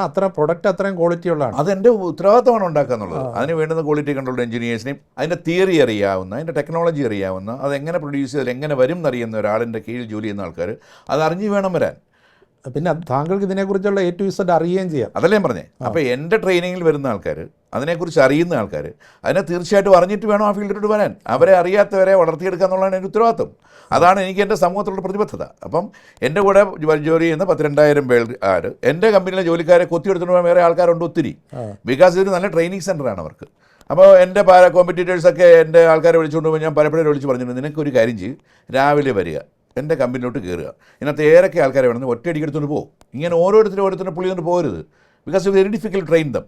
അത്ര പ്രൊഡക്റ്റ് അത്രയും ക്വാളിറ്റി ഉള്ളതാണ്. അതെൻ്റെ ഉത്തരവാദിത്തമാണ് ഉണ്ടാക്കുക എന്നുള്ളത്. അതിന് വേണ്ടുന്ന ക്വാളിറ്റി കൺട്രോൾ എഞ്ചിനീയേഴ്സിനെയും അതിൻ്റെ തിയറി അറിയാവുന്ന, അതിൻ്റെ ടെക്നോളജി അറിയാവുന്ന, അതെങ്ങനെ പ്രൊഡ്യൂസ് ചെയ്താൽ എങ്ങനെ വരും എന്നറിയുന്ന ഒരാളിൻ്റെ കീഴിൽ ജോലി ചെയ്യുന്ന ആൾക്കാർ അത് അറിഞ്ഞു വേണം വരാൻ. പിന്നെ താങ്കൾക്ക് ഇതിനെക്കുറിച്ചുള്ള A to Z അറിയുകയും ചെയ്യാം. അതല്ലേ ഞാൻ പറഞ്ഞേ. അപ്പോൾ എൻ്റെ ട്രെയിനിങ്ങിൽ വരുന്ന ആൾക്കാർ, അതിനെക്കുറിച്ച് അറിയുന്ന ആൾക്കാർ, അതിനെ തീർച്ചയായിട്ടും അറിഞ്ഞിട്ട് വേണം ആ ഫീൽഡിലോട്ട് വരാൻ. അവരെ അറിയാത്തവരെ വളർത്തിയെടുക്കുക എന്നുള്ളതാണ് എൻ്റെ ഉത്തരവാദിത്വം. അതാണ് എനിക്ക് എൻ്റെ സമൂഹത്തിലുള്ള പ്രതിബദ്ധത. അപ്പം എൻ്റെ കൂടെ ജോലി ചെയ്യുന്ന 12,000 പേർ എൻ്റെ കമ്പനിയിലെ ജോലിക്കാരെ കൊത്തിയെടുത്തുകൊണ്ട് വേറെ ആൾക്കാരുണ്ട് ഒത്തിരി. ബിക്കോസ് ഇതൊരു നല്ല ട്രെയിനിങ് സെൻ്ററാണ് അവർക്ക്. അപ്പോൾ എൻ്റെ കോമ്പറ്റീറ്റേഴ്സൊക്കെ എൻ്റെ ആൾക്കാരെ വിളിച്ചുകൊണ്ട് പോയി ഞാൻ പലപ്പോഴും വിളിച്ച് പറഞ്ഞിട്ടുണ്ട്, നിനക്കൊരു കാര്യം ചെയ്യും, രാവിലെ വരിക, എൻ്റെ കമ്പനിയിലോട്ട് കയറുക, ഇതിനകത്ത് ഏതൊക്കെ ആൾക്കാരെ വേണമെന്ന് ഒറ്റയടിക്ക് എടുത്തുകൊണ്ട് പോകും. ഇങ്ങനെ ഓരോരുത്തരും പുള്ളിയോണ്ട് പോകരുത്. Because it very difficult train dum.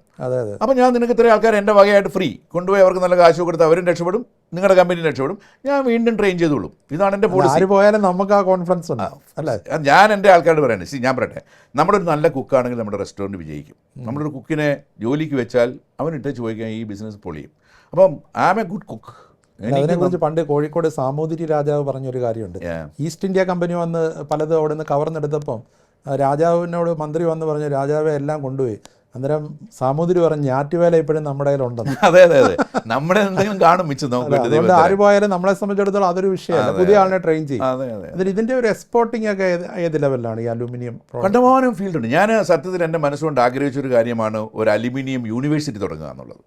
അപ്പോൾ ഞാൻ നിനക്ക് ഇത്രയും ആൾക്കാർ എൻ്റെ വകയായിട്ട് ഫ്രീ കൊണ്ടുപോയി അവർക്ക് നല്ല കാശ് കൊടുത്ത് അവരും രക്ഷപ്പെടും, നിങ്ങളുടെ കമ്പനി രക്ഷപ്പെടും, ഞാൻ വീണ്ടും ട്രെയിൻ ചെയ്തോളും. ഇതാണ് എൻ്റെ പോളിസി. പോയാലും നമുക്ക് ആ കോൺഫിഡൻസ് ഉണ്ട് അല്ലേ? ഞാൻ എൻ്റെ ആൾക്കാരോട് പറയണേ, ഞാൻ പറയട്ടെ, നമ്മളൊരു നല്ല കുക്കാണെങ്കിൽ നമ്മുടെ റെസ്റ്റോറൻറ്റ് വിജയിക്കും. നമ്മളൊരു കുക്കിനെ ജോലിക്ക് വെച്ചാൽ അവനിട്ട് ചോദിക്കാൻ ഈ ബിസിനസ് പൊളിയും. അപ്പം I am a good cook. അതിനെക്കുറിച്ച് പണ്ട് കോഴിക്കോട് സാമൂതിരി രാജാവ് പറഞ്ഞൊരു കാര്യമുണ്ട്. ഈസ്റ്റ് ഇന്ത്യ കമ്പനി വന്ന് പലതും അവിടെ നിന്ന് കവർന്നെടുത്തപ്പം രാജാവിനോട് മന്ത്രി വന്ന് പറഞ്ഞു, രാജാവെ എല്ലാം കൊണ്ടുപോയി. അന്നേരം സാമൂതിരി പറഞ്ഞു, ഞാറ്റുവേല ഇപ്പോഴും നമ്മുടെ കയ്യിലുണ്ടെന്ന്. അതെ അതെ അതെ, നമ്മുടെ എന്തെങ്കിലും കാണും മിച്ചം. അതുകൊണ്ട് ആര് പോയാലും നമ്മളെ സംബന്ധിച്ചിടത്തോളം അതൊരു വിഷയമല്ല, പുതിയ ആളിനെ ട്രെയിൻ ചെയ്യും. എന്നിട്ട് ഇതിൻ്റെ ഒരു എക്സ്പോർട്ടിംഗ് ഒക്കെ ഏത് ലെവലിലാണ് ഈ അലൂമിനിയം? കണ്ടമാനം ഫീൽഡുണ്ട്. ഞാൻ സത്യത്തിൽ എൻ്റെ മനസ്സുകൊണ്ട് ആഗ്രഹിച്ചൊരു കാര്യമാണ് ഒരു അലുമിനിയം യൂണിവേഴ്സിറ്റി തുടങ്ങുക എന്നുള്ളത്.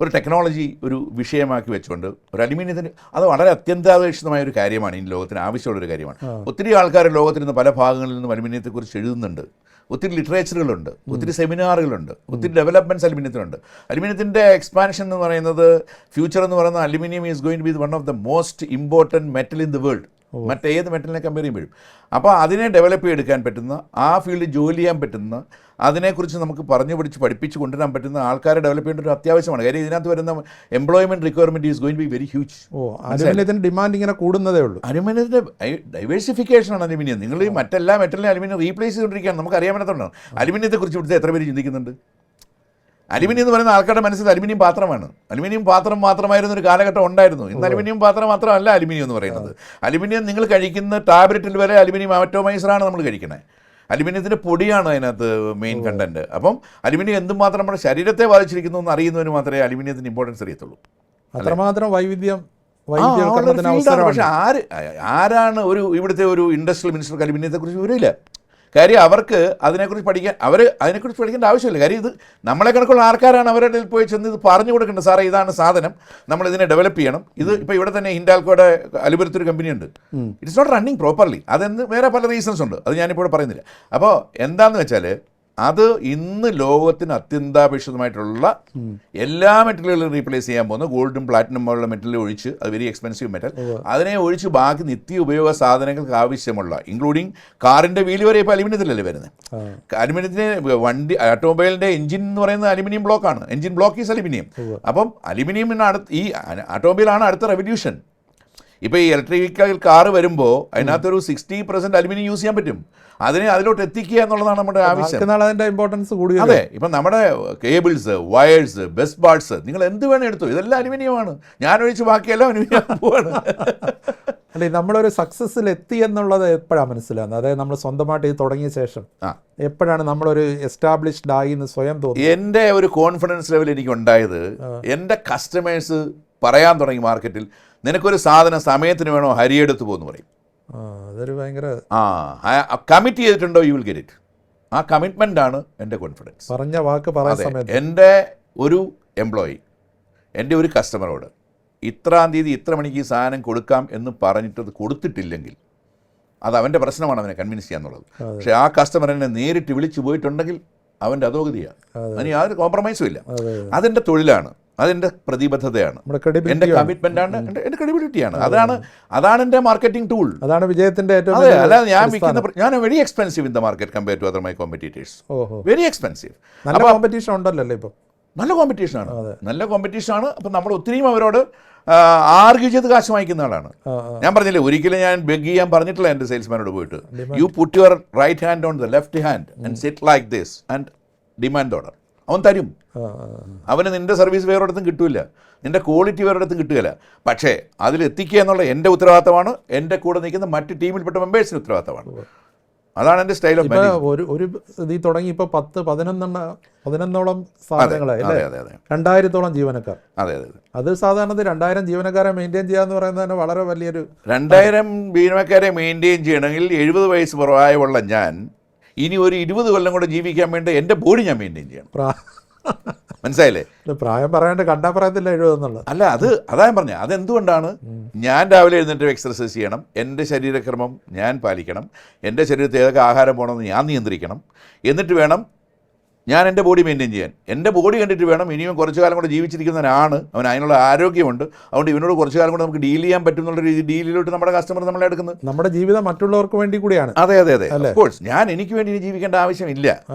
ഒരു ടെക്നോളജി ഒരു വിഷയമാക്കി വെച്ചുകൊണ്ട് ഒരു അലുമിനിയത്തിന് അത് വളരെ അത്യന്താപേക്ഷിതമായ ഒരു കാര്യമാണ്, ഈ ലോകത്തിന് ആവശ്യമുള്ളൊരു കാര്യമാണ്. ഒത്തിരി ആൾക്കാർ ലോകത്തിൽ നിന്ന് പല ഭാഗങ്ങളിൽ നിന്നും അലുമിനിയത്തെക്കുറിച്ച് എഴുതുന്നുണ്ട്. ഒത്തിരി ലിറ്ററേച്ചറുകളുണ്ട്, ഒത്തിരി സെമിനാറുകളുണ്ട്, ഒത്തിരി ഡെവലപ്മെൻറ്റ്സ് അലുമിനിയത്തിനുണ്ട്. അലുമിനിയത്തിൻ്റെ എക്സ്പാൻഷൻ എന്ന് പറയുന്നത്, ഫ്യൂച്ചർ എന്ന് പറയുന്നത്, aluminium is going to be one of the most important metal in the world. മറ്റേത് മെറ്റലിനെ കമ്പയർ ചെയ്യുമ്പോഴും. അപ്പോൾ അതിനെ ഡെവലപ്പ് ചെയ്തെടുക്കാൻ പറ്റുന്ന, ആ ഫീൽഡിൽ ജോലി ചെയ്യാൻ പറ്റുന്ന, അതിനെക്കുറിച്ച് നമുക്ക് പറഞ്ഞു പഠിപ്പിച്ച് കൊണ്ടുവരാൻ പറ്റുന്ന ആൾക്കാരെ ഡെവലപ്പ് ചെയ്യേണ്ട ഒരു അത്യാവശ്യമാണ്. കാര്യം ഇതിനകത്ത് വരുന്ന employment requirement is going to be very huge. അലുമിനിയത്തിൻ്റെ ഡിമാൻഡ് ഇങ്ങനെ കൂടുന്നതേ ഉള്ളൂ. അലുമിനിയത്തിൻ്റെ ഡൈവേഴ്സിഫിക്കേഷനാണ് അലുമിനിയം. നിങ്ങൾ ഈ മറ്റെല്ലാ മെറ്റലിനെ അലുമിനിയം റീപ്ലേസ് ചെയ്തുകൊണ്ടിരിക്കുകയാണ്. നമുക്ക് അറിയാൻ പറ്റാത്തതുകൊണ്ടാണ്. അലുമിനിയത്തെക്കുറിച്ച് ഇവിടുത്തെ എത്ര പേര് ചിന്തിക്കുന്നുണ്ട്? അലുമിനിയം എന്ന് പറയുന്ന ആൾക്കാരുടെ മനസ്സിൽ അലുമിനിയം പാത്രമാണ്. അലുമിനിയം പാത്രം മാത്രമായിരുന്ന ഒരു കാലഘട്ടം ഉണ്ടായിരുന്നു. ഇന്ന് അലുമിനിയം പാത്രം മാത്രമല്ല അലുമിനിയം എന്ന് പറയുന്നത്. അലുമിനിയം നിങ്ങൾ കഴിക്കുന്ന ടാബ്ലറ്റിൽ വരെ അലുമിനിയം ആറ്റോമൈസറാണ് നമ്മൾ കഴിക്കുന്നത്. അലുമിനിയത്തിൻ്റെ പൊടിയാണ് അതിനകത്ത് മെയിൻ കണ്ടന്റ്. അപ്പം അലുമിനിയം എന്തുമാത്രം നമ്മുടെ ശരീരത്തെ ബാധിച്ചിരിക്കുന്നു എന്ന് അറിയുന്നതിന് മാത്രമേ അലുമിനിയത്തിൻ്റെ ഇമ്പോർട്ടൻസ് അറിയത്തുള്ളൂ. അത്രമാത്രം വൈവിധ്യം. പക്ഷെ ആരാണ് ഇവിടുത്തെ ഒരു ഇൻഡസ്ട്രിയൽ മിനിസ്റ്റർക്ക് അലുമിനിയത്തെക്കുറിച്ച് വിവരമില്ല. കാര്യം അവർക്ക് അതിനെക്കുറിച്ച് പഠിക്കേണ്ട ആവശ്യമില്ല. കാര്യം ഇത് നമ്മളെ കണക്കുള്ള ആൾക്കാരാണ് അവരുടെ പോയി ചെന്ന് ഇത് പറഞ്ഞു കൊടുക്കേണ്ടത്. സാറേ ഇതാണ് സാധനം, നമ്മൾ ഇതിനെ ഡെവലപ്പ് ചെയ്യണം. ഇത് ഇപ്പോൾ ഇവിടെ തന്നെ ഹിൻഡാൽക്കോയുടെ അലുപുരത്തൊരു കമ്പനിയുണ്ട്. It's not running properly. അതെന്ന് വേറെ പല റീസൺസ് ഉണ്ട്, അത് ഞാനിപ്പോൾ പറയുന്നില്ല. അപ്പോൾ എന്താണെന്ന് വെച്ചാൽ അത് ഇന്ന് ലോകത്തിന് അത്യന്താപേക്ഷിതമായിട്ടുള്ള എല്ലാ മെറ്റലുകളും റീപ്ലേസ് ചെയ്യാൻ പോകുന്ന ഗോൾഡും പ്ലാറ്റിനം പോലുള്ള മെറ്റൽ ഒഴിച്ച്, അത് വെരി എക്സ്പെൻസീവ് മെറ്റൽ, അതിനെ ഒഴിച്ച് ബാക്കി നിത്യ ഉപയോഗ സാധനങ്ങൾക്ക് ആവശ്യമുള്ള, ഇൻക്ലൂഡിങ് കാറിൻ്റെ വീല് വരെ ഇപ്പോൾ അലുമിനിയത്തിലല്ലേ വരുന്നത്. അലുമിനിയത്തിന് ഓട്ടോമൊബൈലിൻ്റെ എഞ്ചിൻ എന്ന് പറയുന്നത് അലുമിനിയം ബ്ലോക്കാണ്. Engine block is aluminium. അപ്പം അലുമിനിയമിന് ഈ ഓട്ടോമൊബൈലാണ് അടുത്ത റെവല്യൂഷൻ. ഇപ്പോൾ ഈ ഇലക്ട്രിക്കൽ കാർ വരുമ്പോൾ അതിനകത്തൊരു 60% അലുമിനിയം യൂസ് ചെയ്യാൻ പറ്റും. അതിലോട്ട് എത്തിക്കുക എന്നുള്ളതാണ് നമ്മുടെ ആവശ്യം. അതിൻ്റെ ഇമ്പോർട്ടൻസ് കൂടി. അതെ, ഇപ്പം നമ്മുടെ കേബിൾസ്, വയേഴ്സ്, ബസ് ബാർട്സ് നിങ്ങൾ എന്ത് വേണം എടുത്തു, ഇതെല്ലാം അലുമിനിയമാണ്. ഞാനൊഴിച്ച് ബാക്കിയെല്ലാം അലുമിനിയം പോവാണ്. അല്ലെ, നമ്മളൊരു സക്സസ്സിൽ എത്തി എന്നുള്ളത് എപ്പോഴാണ് മനസ്സിലാകുന്നത്? അതായത് നമ്മൾ സ്വന്തമായിട്ട് ഇത് തുടങ്ങിയ ശേഷം എപ്പോഴാണ് നമ്മളൊരു എസ്റ്റാബ്ലിഷ്ഡ് ആയി എന്ന് സ്വയം തോന്നുന്നത്? എൻ്റെ ഒരു കോൺഫിഡൻസ് ലെവൽ എനിക്ക് ഉണ്ടായത് എൻ്റെ കസ്റ്റമേഴ്സ് പറയാൻ തുടങ്ങി മാർക്കറ്റിൽ, നിനക്കൊരു സാധനം സമയത്തിന് വേണോ ഹരിയെടുത്ത് പോകുന്നു പറയും. അതൊരു ഭയങ്കര കമ്മിറ്റ് ചെയ്തിട്ടുണ്ടോ യു വിൽ ഗെറ്റ് ഇറ്റ്. ആ കമ്മിറ്റ്മെൻ്റ് ആണ് എൻ്റെ കോൺഫിഡൻസ്. പറഞ്ഞ വാക്ക് പറയാൻ സമയത്ത് എൻ്റെ ഒരു എംപ്ലോയി എൻ്റെ ഒരു കസ്റ്റമറോട് ഇത്രാം തീയതി ഇത്ര മണിക്ക് ഈ സാധനം കൊടുക്കാം എന്ന് പറഞ്ഞിട്ടത് കൊടുത്തിട്ടില്ലെങ്കിൽ അത് അവൻ്റെ പ്രശ്നമാണ്, അവനെ കൺവിൻസ് ചെയ്യാന്നുള്ളത്. പക്ഷേ ആ കസ്റ്റമർ എന്നെ നേരിട്ട് വിളിച്ചു പോയിട്ടുണ്ടെങ്കിൽ അവൻ്റെ അധോഗതിയാണ്. അതിന് യാതൊരു കോംപ്രമൈസും ഇല്ല. അതെൻ്റെ തൊഴിലാണ്, അതെൻ്റെ പ്രതിബദ്ധതയാണ്, എൻ്റെ കമ്മിറ്റ്മെൻ്റാണ്, എൻ്റെ ക്രെഡിബിലിറ്റിയാണ്. അതാണ് എൻ്റെ മാർക്കറ്റിംഗ് ടൂൾ. അതാണ് വിജയത്തിൻ്റെ ഏറ്റവും. അതെ, അല്ലാതെ ഞാൻ very expensive in the market compare to other my competitors. Very expensive. നല്ല കോമ്പറ്റീഷൻ ഉണ്ടല്ലോ ഇപ്പം. നല്ല കോമ്പറ്റീഷനാണ്, നല്ല കോമ്പറ്റീഷനാണ്. അപ്പം നമ്മൾ ഒത്തിരിയും അവരോട് ആർഗ്യൂ ചെയ്ത് കാശ് വാങ്ങിക്കുന്ന ആളാണ്. ഞാൻ പറഞ്ഞില്ലേ, ഒരിക്കലും ഞാൻ ബെഗ് ചെയ്യാൻ പറഞ്ഞിട്ടില്ല എൻ്റെ സെയിൽസ്മാനോട് പോയിട്ട്, you put your right hand on the left hand and sit like this and demand order. അവൻ തരും. അവന് നിൻ്റെ സർവീസ് വേറൊരിടത്തും കിട്ടില്ല, നിൻ്റെ ക്വാളിറ്റി വേറൊരിടത്തും കിട്ടുകയില്ല. പക്ഷേ അതിലെത്തിക്കുക എന്നുള്ള എൻ്റെ ഉത്തരവാദിത്തമാണ്, എൻ്റെ കൂടെ നിൽക്കുന്ന മറ്റ് ടീമിൽപ്പെട്ട മെമ്പേഴ്സിന് ഉത്തരവാദിത്തമാണ്. അതാണ് എൻ്റെ സ്റ്റൈൽ ഓഫ് മാനേജ്മെന്റ്. ഒരു ഇത് തുടങ്ങി ഇപ്പോൾ 10-11 സാധനങ്ങളായി, 2000-ഓളം ജീവനക്കാർ. അതെ, അത് സാധാരണ 2000 ജീവനക്കാരെ മെയിൻറ്റെയിൻ ചെയ്യുക എന്ന് പറയുന്നത് തന്നെ വളരെ വലിയൊരു. 2000 ജീവനക്കാരെ മെയിൻറ്റെയിൻ ചെയ്യണമെങ്കിൽ 70 വയസ്സ് പ്രായമുള്ള ഞാൻ ഇനി ഒരു 20 കൊല്ലം കൂടെ ജീവിക്കാൻ വേണ്ടി എൻ്റെ ബോഡി ഞാൻ മെയിൻറ്റെയിൻ ചെയ്യണം. മനസ്സിലായില്ലേ? പ്രായം പറയാണ്ട് കണ്ടാൽ പറയത്തില്ല 70 എന്നുള്ളത്. അല്ല, അതാ ഞാൻ പറഞ്ഞത്. അതെന്തുകൊണ്ടാണ്? ഞാൻ രാവിലെ എഴുന്നേറ്റ് എക്സർസൈസ് ചെയ്യണം, എൻ്റെ ശരീരക്രമം ഞാൻ പാലിക്കണം, എൻ്റെ ശരീരത്തിൽ ഏതൊക്കെ ആഹാരം പോകണമെന്ന് ഞാൻ നിയന്ത്രിക്കണം. എന്നിട്ട് വേണം ഞാൻ എൻ്റെ ബോഡി മെയിൻറ്റെയിൻ ചെയ്യാൻ. എൻ്റെ ബോഡി കണ്ടിട്ട് വേണം ഇനിയും കുറച്ചു കാലം കൂടെ ജീവിച്ചിരിക്കുന്നവനാണ്, അവൻ അതിനുള്ള ആരോഗ്യമുണ്ട്, അതുകൊണ്ട് ഇവനോട് കുറച്ചു കാലം കൂടെ നമുക്ക് ഡീൽ ചെയ്യാൻ പറ്റും എന്നുള്ള ഡീലിലോട്ട് നമ്മുടെ കസ്റ്റമർ നമ്മളെ എടുക്കുന്നത്. നമ്മുടെ ജീവിതം മറ്റുള്ളവർക്ക് വേണ്ടി കൂടിയാണ്. അതെ, ഓഫ് കോഴ്സ്. ഞാൻ എനിക്ക് വേണ്ടി ജീവിക്കേണ്ട ആവശ്യമില്ല.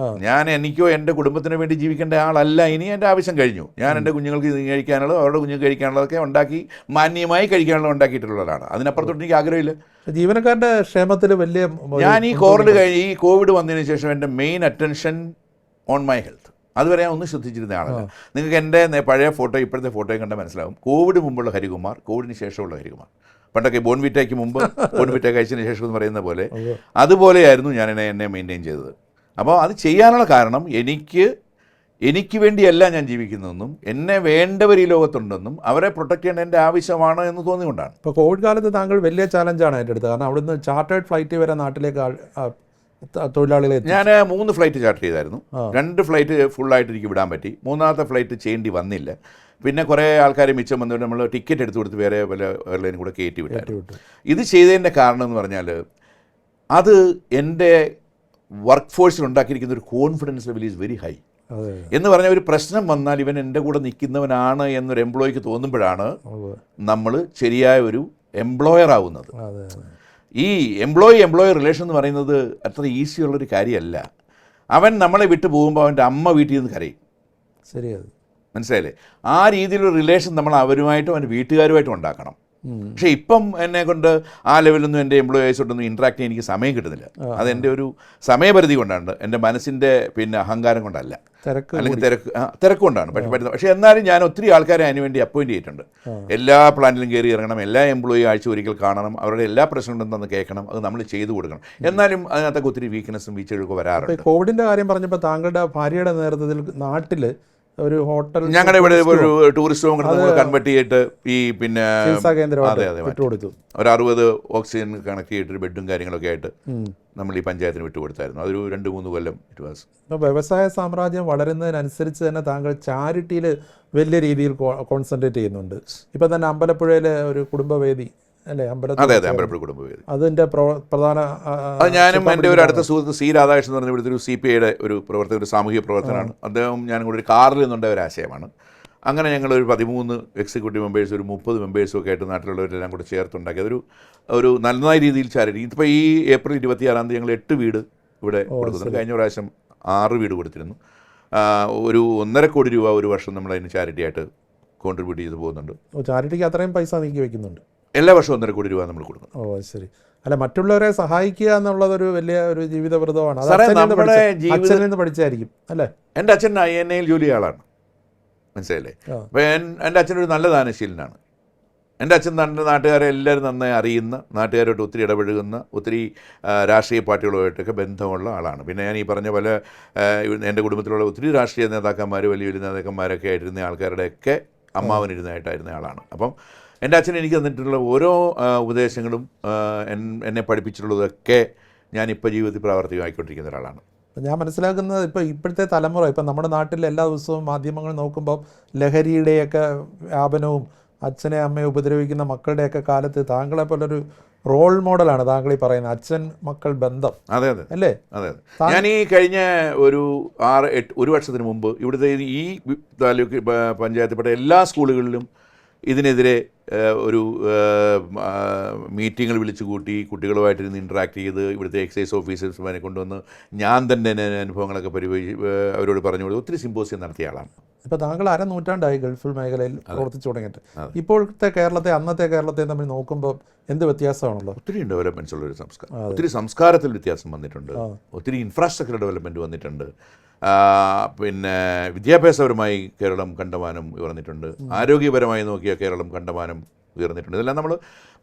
ഞാൻ എനിക്കോ എൻ്റെ കുടുംബത്തിന് വേണ്ടി ജീവിക്കേണ്ട ആളല്ല. ഇനി എൻ്റെ ആവശ്യം കഴിഞ്ഞു. ഞാൻ എൻ്റെ കുഞ്ഞുങ്ങൾക്ക് കഴിക്കാനുള്ളത്, അവരുടെ കുഞ്ഞുങ്ങൾക്ക് കഴിക്കാനുള്ളതൊക്കെ ഉണ്ടാക്കി മാന്യമായി കഴിക്കാനുള്ളത് ഉണ്ടാക്കിയിട്ടുള്ളതാണ്. അതിനപ്പുറത്തോട്ട് എനിക്ക് ആഗ്രഹമില്ല. ജീവനക്കാരുടെ ക്ഷേമത്തിൽ വലിയ. ഞാൻ ഈ കോവിഡ് വന്നതിന് ശേഷം എൻ്റെ main attention on my health. അതുവരെ ഞാൻ ഒന്നും ശ്രദ്ധിച്ചിരുന്ന ആളല്ല. നിങ്ങൾക്ക് എൻ്റെ പഴയ ഫോട്ടോ ഇപ്പോഴത്തെ ഫോട്ടോയും കണ്ടാൽ മനസ്സിലാവും. കോവിഡ് മുമ്പുള്ള ഹരികുമാർ, കോവിഡിന് ശേഷമുള്ള ഹരികുമാർ. പണ്ടൊക്കെ ബോൺവിറ്റയ്ക്ക് മുമ്പ് ബോൺവിറ്റ കഴിച്ചതിന് ശേഷം എന്ന് പറയുന്ന പോലെ അതുപോലെയായിരുന്നു ഞാൻ എന്നെ മെയിൻറ്റെയിൻ ചെയ്തത്. അപ്പോൾ അത് ചെയ്യാനുള്ള കാരണം എനിക്ക് വേണ്ടിയല്ല ഞാൻ ജീവിക്കുന്നതെന്നും എന്നെ വേണ്ടവർ ഈ ലോകത്തുണ്ടെന്നും അവരെ പ്രൊട്ടക്ട് ചെയ്യേണ്ട എൻ്റെ ആവശ്യമാണ് എന്ന് തോന്നിക്കൊണ്ടാണ്. ഇപ്പോൾ കോവിഡ് കാലത്ത് താങ്കൾ വലിയ ചാലഞ്ചാണ് ഏറ്റെടുത്തത്. കാരണം അവിടുന്ന് ചാർട്ടേഡ് ഫ്ലൈറ്റ് വരെ നാട്ടിലേക്ക് തൊഴിലാളികളെ. ഞാൻ 3 ഫ്ലൈറ്റ് ചാർട്ടർ ചെയ്തായിരുന്നു. 2 ഫ്ലൈറ്റ് ഫുള്ളായിട്ട് എനിക്ക് വിടാൻ പറ്റി. 3ാമത്തെ ഫ്ലൈറ്റ് ചെയ്യേണ്ടി വന്നില്ല. പിന്നെ കുറേ ആൾക്കാർ മിച്ചം വന്നിട്ട് നമ്മൾ ടിക്കറ്റ് എടുത്ത് കൊടുത്ത് വേറെ പല എയർലൈനും കൂടെ കയറ്റി വിട്ടായിരുന്നു. ഇത് ചെയ്തതിൻ്റെ കാരണം എന്ന് പറഞ്ഞാൽ അത് എൻ്റെ വർക്ക് ഫോഴ്സിൽ ഉണ്ടാക്കിയിരിക്കുന്ന ഒരു confidence level is very high. എന്ന് പറഞ്ഞാൽ ഒരു പ്രശ്നം വന്നാൽ ഇവൻ എൻ്റെ കൂടെ നിൽക്കുന്നവനാണ് എന്നൊരു എംപ്ലോയിക്ക് തോന്നുമ്പോഴാണ് നമ്മൾ ശരിയായ ഒരു എംപ്ലോയർ ആവുന്നത്. ഈ എംപ്ലോയി റിലേഷൻ എന്ന് പറയുന്നത് അത്ര ഈസിയുള്ളൊരു കാര്യമല്ല. അവൻ നമ്മളെ വിട്ടു പോകുമ്പോൾ അവൻ്റെ അമ്മ വീട്ടിൽ നിന്ന് കരയും. ശരിയത്, മനസ്സിലായില്ലേ? ആ രീതിയിലുള്ള റിലേഷൻ നമ്മൾ അവരുമായിട്ടും അവൻ്റെ വീട്ടുകാരുമായിട്ടും ഉണ്ടാക്കണം. പക്ഷേ ഇപ്പം എന്നെ കൊണ്ട് ആ ലെവലൊന്നും എൻ്റെ എംപ്ലോയീസോട്ടൊന്നും ഇൻട്രാക്ട് ചെയ്യാൻ എനിക്ക് സമയം കിട്ടുന്നില്ല. അതെൻ്റെ ഒരു സമയപരിധി കൊണ്ടാണ്, എൻ്റെ മനസ്സിൻ്റെ അഹങ്കാരം കൊണ്ടല്ല, അല്ലെങ്കിൽ തിരക്ക് കൊണ്ടാണ്. പക്ഷേ എന്നാലും ഞാൻ ഒത്തിരി ആൾക്കാരെ അതിനുവേണ്ടി അപ്പോയിൻറ്റ് ചെയ്തിട്ടുണ്ട്. എല്ലാ പ്ലാന്റിലും കയറി ഇറങ്ങണം, എല്ലാ എംപ്ലോയി ആഴ്ച ഒരിക്കൽ കാണണം, അവരുടെ എല്ലാ പ്രശ്നങ്ങളും തന്ന് കേൾക്കണം, അത് നമ്മൾ ചെയ്തു കൊടുക്കണം. എന്നാലും അതിനകത്തൊക്കെ ഒത്തിരി വീക്ക്നെസ്സും വീഴ്ചകളൊക്കെ വരാറുണ്ട്. കോവിഡിൻ്റെ കാര്യം പറഞ്ഞപ്പോൾ താങ്കളുടെ ഭാര്യയുടെ നേതൃത്വത്തിൽ നാട്ടിൽ ഒരു ഹോട്ടൽ, ഞങ്ങളുടെ ഇവിടെ ഒരു ടൂറിസ്റ്റ് ഹോം കൺവേർട്ട് ചെയ്തിട്ട് ഈ കേന്ദ്രമായിട്ട് ഒരു 60 ഓക്സിജൻ കണക്ട് ചെയ്തിട്ട് ഒരു ബെഡും കാര്യങ്ങളൊക്കെ ആയിട്ട് നമ്മൾ ഈ പഞ്ചായത്തിന് വിട്ടുകൊടുത്തായിരുന്നു. അതൊരു 2-3 കൊല്ലം ഇറ്റ് വാസ്. ഇപ്പോൾ വ്യവസായ സാമ്രാജ്യം വളരുന്നതിനനുസരിച്ച് തന്നെ താങ്കൾ ചാരിറ്റിയിൽ വലിയ രീതിയിൽ കോൺസെൻട്രേറ്റ് ചെയ്യുന്നുണ്ട്. ഇപ്പം തന്നെ അമ്പലപ്പുഴയിലെ ഒരു കുടുംബവേദി അല്ലേ, അതെ അമ്പലപ്പുഴ കുടുംബവേദി, അതിൻ്റെ പ്രധാന അത് ഞാനും എൻ്റെ ഒരു അടുത്ത സുഹൃത്ത് സി രാധാകൃഷ്ണൻ എന്ന് പറഞ്ഞ ഇവിടുത്തെ ഒരു CPIയുടെ ഒരു പ്രവർത്തകൻ, ഒരു സാമൂഹിക പ്രവർത്തനമാണ് അദ്ദേഹം. ഞാനും കൂടി ഒരു കാറിൽ നിന്നുണ്ടായ ഒരു ആശയമാണ്. അങ്ങനെ ഞങ്ങളൊരു 13 എക്സിക്യൂട്ടീവ് മെമ്പേഴ്സ്, ഒരു 30 മെമ്പേഴ്സും ഒക്കെ ആയിട്ട് നാട്ടിലുള്ളവരെല്ലാം കൂടെ ചേർത്തുണ്ടാക്കി ഒരു നന്നായ രീതിയിൽ ചാരിറ്റി. ഇപ്പോൾ ഈ ഏപ്രിൽ 26-ാം തീയതി ഞങ്ങൾ 8 വീട് ഇവിടെ കൊടുക്കുന്നുണ്ട്. കഴിഞ്ഞ പ്രാവശ്യം 6 വീട് കൊടുത്തിരുന്നു. ഒരു 1.5 കോടി രൂപ ഒരു വർഷം നമ്മൾ അതിന് ചാരിറ്റി ആയിട്ട് കോൺട്രിബ്യൂട്ട് ചെയ്ത് പോകുന്നുണ്ട്. ചാരിറ്റിക്ക് അത്രയും പൈസ നീക്കി വെക്കുന്നുണ്ട്. എല്ലാ വർഷവും 1.5 കോടി രൂപ നമ്മൾ കൊടുക്കുന്നു. ഓ ശരി. അല്ല, മറ്റുള്ളവരെ സഹായിക്കുക എന്നുള്ളതൊരു വലിയ ഒരു ജീവിതവ്രതമാണ്. അച്ഛനിൽ നിന്ന് പഠിച്ചായിരിക്കും അല്ലേ? എൻ്റെ അച്ഛൻ INA-യിൽ ജോലി ആളാണ്, മനസ്സിലായില്ലേ? അപ്പോൾ എൻ്റെ അച്ഛനൊരു നല്ല ദാനശീലനാണ്. എൻ്റെ അച്ഛൻ നാട്ടുകാരെ എല്ലാവരും നന്നായി അറിയുന്ന, നാട്ടുകാരോട്ട് ഒത്തിരി ഇടപഴകുന്ന, ഒത്തിരി രാഷ്ട്രീയ പാർട്ടികളുമായിട്ടൊക്കെ ബന്ധമുള്ള ആളാണ്. പിന്നെ ഞാൻ ഈ പറഞ്ഞ പോലെ എൻ്റെ കുടുംബത്തിലുള്ള ഒത്തിരി രാഷ്ട്രീയ നേതാക്കന്മാർ, വലിയ വലിയ നേതാക്കന്മാരൊക്കെ ആയിട്ടിരുന്ന ആൾക്കാരുടെയൊക്കെ അമ്മാവനിരുന്നതായിട്ടായിരുന്ന ആളാണ്. അപ്പം എൻ്റെ അച്ഛൻ എനിക്ക് തന്നിട്ടുള്ള ഓരോ ഉപദേശങ്ങളും എന്നെ പഠിപ്പിച്ചിട്ടുള്ളതൊക്കെ ഞാനിപ്പോൾ ജീവിതത്തിൽ പ്രാവർത്തികമായിക്കൊണ്ടിരിക്കുന്ന ഒരാളാണ്. ഞാൻ മനസ്സിലാക്കുന്നത് ഇപ്പോഴത്തെ തലമുറ, ഇപ്പം നമ്മുടെ നാട്ടിൽ എല്ലാ ദിവസവും മാധ്യമങ്ങൾ നോക്കുമ്പോൾ ലഹരിയുടെയൊക്കെ വ്യാപനവും അച്ഛനെ അമ്മയെ ഉപദ്രവിക്കുന്ന മക്കളുടെയൊക്കെ കാലത്ത് താങ്കളെ പോലൊരു റോൾ മോഡലാണ് താങ്കൾ ഈ പറയുന്നത്, അച്ഛൻ മക്കൾ ബന്ധം. അതെ അതെ അല്ലേ? അതെ അതെ. ഞാൻ ഈ കഴിഞ്ഞ ഒരു 6-8 വർഷത്തിന് മുമ്പ് ഇവിടുത്തെ ഈ താലൂക്ക് പഞ്ചായത്തിൽപ്പെട്ട എല്ലാ സ്കൂളുകളിലും ഇതിനെതിരെ ഒരു മീറ്റിങ്ങൾ വിളിച്ചു കൂട്ടി കുട്ടികളുമായിട്ടിരുന്ന് ഇൻട്രാക്ട് ചെയ്ത് ഇവിടുത്തെ എക്സൈസ് ഓഫീസേഴ്സുമാരെ കൊണ്ടുവന്ന് ഞാൻ തന്നെ അനുഭവങ്ങളൊക്കെ അവരോട് പറഞ്ഞു കൊടുത്ത് ഒത്തിരി സിമ്പോസിയം നടത്തിയ ആളാണ്. ഇപ്പോൾ താങ്കൾ 1/2 നൂറ്റാണ്ടായി ഗൾഫ് മേഖലയിൽ പ്രവർത്തിച്ചു തുടങ്ങിയിട്ട്. ഇപ്പോഴത്തെ കേരളത്തെ അന്നത്തെ കേരളത്തെ തമ്മിൽ നോക്കുമ്പോൾ എന്ത് വ്യത്യാസമാണല്ലോ? ഒത്തിരി ഡെവലപ്മെൻറ്റ്സ് ഉള്ളൊരു സംസ്കാരം, ഒത്തിരി സംസ്കാരത്തിൽ വ്യത്യാസം വന്നിട്ടുണ്ട്, ഒത്തിരി ഇൻഫ്രാസ്ട്രക്ചർ ഡെവലപ്മെൻറ്റ് വന്നിട്ടുണ്ട്. പിന്നെ വിദ്യാഭ്യാസപരമായി കേരളം കണ്ടമാനം ഉയർന്നിട്ടുണ്ട്, ആരോഗ്യപരമായി നോക്കിയാൽ കേരളം കണ്ടമാനം ഉയർന്നിട്ടുണ്ട്. ഇതെല്ലാം നമ്മൾ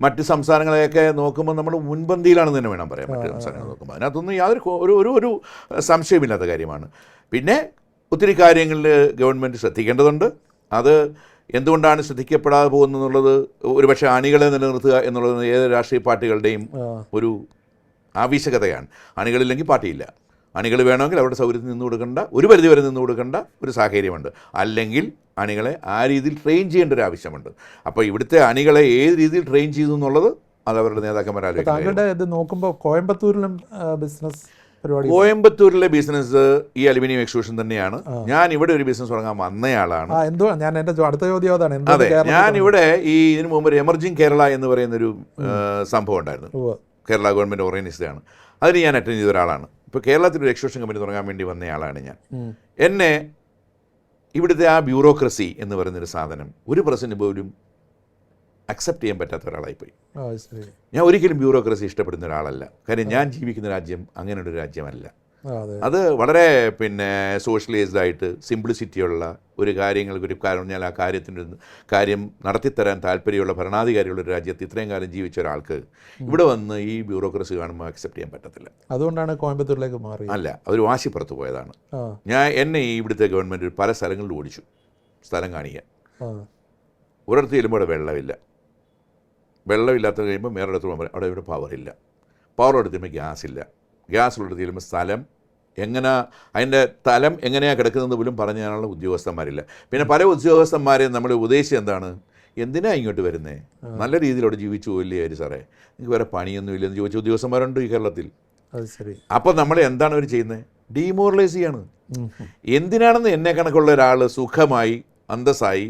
മറ്റ് സംസ്ഥാനങ്ങളെയൊക്കെ നോക്കുമ്പോൾ നമ്മൾ മുൻപന്തിയിലാണെന്ന് തന്നെ വേണം പറയാൻ. മറ്റ് സംസ്ഥാനങ്ങൾ നോക്കുമ്പോൾ അതിനകത്തൊന്നും യാതൊരു ഒരു സംശയമില്ലാത്ത കാര്യമാണ്. പിന്നെ ഒത്തിരി കാര്യങ്ങളിൽ ഗവൺമെൻറ് ശ്രദ്ധിക്കേണ്ടതുണ്ട്. അത് എന്തുകൊണ്ടാണ് ശ്രദ്ധിക്കപ്പെടാതെ പോകുന്നതെന്നുള്ളത് ഒരുപക്ഷെ അണികളെ നിലനിർത്തുക എന്നുള്ളത് ഏത് രാഷ്ട്രീയ പാർട്ടികളുടെയും ഒരു ആവശ്യകതയാണ്. അണികളില്ലെങ്കിൽ പാർട്ടിയില്ല. അണികൾ വേണമെങ്കിൽ അവരുടെ സൗകര്യത്തിൽ നിന്ന് കൊടുക്കേണ്ട, ഒരു പരിധി വരെ നിന്ന് കൊടുക്കേണ്ട ഒരു സാഹചര്യമുണ്ട്. അല്ലെങ്കിൽ അണികളെ ആ രീതിയിൽ ട്രെയിൻ ചെയ്യേണ്ട ഒരു ആവശ്യമുണ്ട്. അപ്പോൾ ഇവിടുത്തെ അണികളെ ഏത് രീതിയിൽ ട്രെയിൻ ചെയ്തു എന്നുള്ളത് അത് അവരുടെ നേതാക്കന്മാരാലും. താങ്കളുടെ ഇത് നോക്കുമ്പോൾ കോയമ്പത്തൂരിലും ബിസിനസ് പരിപാടി, കോയമ്പത്തൂരിലെ ബിസിനസ് ഈ അലുമിനിയം എക്സ്ട്രൂഷൻ തന്നെയാണ്. ഞാൻ ഇവിടെ ഒരു ബിസിനസ് തുടങ്ങാൻ വന്നയാളാണ്. ഞാൻ എൻ്റെ അടുത്ത ചോദ്യം അതാണ്. അതെ, ഞാൻ ഇവിടെ ഇതിനു മുമ്പ് ഒരു എമർജിംഗ് കേരള എന്ന് പറയുന്നൊരു സംഭവം ഉണ്ടായിരുന്നു. കേരള ഗവൺമെൻറ് ഓർഗനൈസ്ഡാണ്. അതിന് ഞാൻ അറ്റൻഡ് ചെയ്ത ഒരാളാണ്. ഇപ്പോൾ കേരളത്തിലൊരു എക്സ്ട്രൂഷൻ കമ്പനി തുടങ്ങാൻ വേണ്ടി വന്നയാളാണ് ഞാൻ. എന്നെ ഇവിടുത്തെ ആ ബ്യൂറോക്രസി എന്ന് പറയുന്നൊരു സാധനം 1% പോലും അക്സെപ്റ്റ് ചെയ്യാൻ പറ്റാത്ത ഒരാളായിപ്പോയി. ഞാൻ ഒരിക്കലും ബ്യൂറോക്രസി ഇഷ്ടപ്പെടുന്ന ഒരാളല്ല. കാര്യം ഞാൻ ജീവിക്കുന്ന രാജ്യം അങ്ങനെയൊരു രാജ്യമല്ല. അത് വളരെ സോഷ്യലൈസ്ഡ് ആയിട്ട് സിംപ്ലിസിറ്റിയുള്ള ഒരു കാര്യങ്ങൾക്ക് ഒരു പറഞ്ഞാൽ ആ കാര്യം നടത്തിത്തരാൻ താല്പര്യമുള്ള ഭരണാധികാരിയുള്ള ഒരു രാജ്യത്ത് ഇത്രയും കാലം ജീവിച്ച ഒരാൾക്ക് ഇവിടെ വന്ന് ഈ ബ്യൂറോക്രസി കാണുമ്പോൾ അക്സെപ്റ്റ് ചെയ്യാൻ പറ്റത്തില്ല. അതുകൊണ്ടാണ് കോയമ്പത്തൂരിലേക്ക് മാറി. അല്ല, അതൊരു വാശിപ്പുറത്ത് പോയതാണ്. എന്നെ ഈ ഇവിടുത്തെ ഗവൺമെൻറ് പല സ്ഥലങ്ങളിൽ ഓടിച്ചു, സ്ഥലം കാണിക്കാൻ. ഒരിടത്ത് ചെല്ലുമ്പോൾ അവിടെ വെള്ളമില്ലാത്ത കഴിയുമ്പോൾ വേറെ ഇടത്ത് പോകുമ്പോൾ അവിടെ ഇവിടെ പവറില്ല. പവർ എടുത്തുമ്പോൾ ഗ്യാസില്ല. ഗ്യാസുള്ളിടത്ത് ചെല്ലുമ്പോൾ സ്ഥലം അതിൻ്റെ തലം എങ്ങനെയാണ് കിടക്കുന്നത് പോലും പറഞ്ഞു തരാനുള്ള ഉദ്യോഗസ്ഥന്മാരില്ല. പിന്നെ പല ഉദ്യോഗസ്ഥന്മാരെയും നമ്മൾ ഉപദേശിച്ചത് എന്താണ്, എന്തിനാ ഇങ്ങോട്ട് വരുന്നേ, നല്ല രീതിയിലവിടെ ജീവിച്ചു പോയില്ലേ ആര് സാറേ, നിങ്ങൾക്ക് വേറെ പണിയൊന്നും ഇല്ലെന്ന് ചോദിച്ച ഉദ്യോഗസ്ഥന്മാരുണ്ട് ഈ കേരളത്തിൽ. അപ്പോൾ നമ്മൾ എന്താണ് അവർ ചെയ്യുന്നത്, ഡീമോറലൈസ് ചെയ്യാണ്. എന്തിനാണെന്ന് എന്നെ കണക്കുള്ള ഒരാൾ സുഖമായി അന്തസ്സായി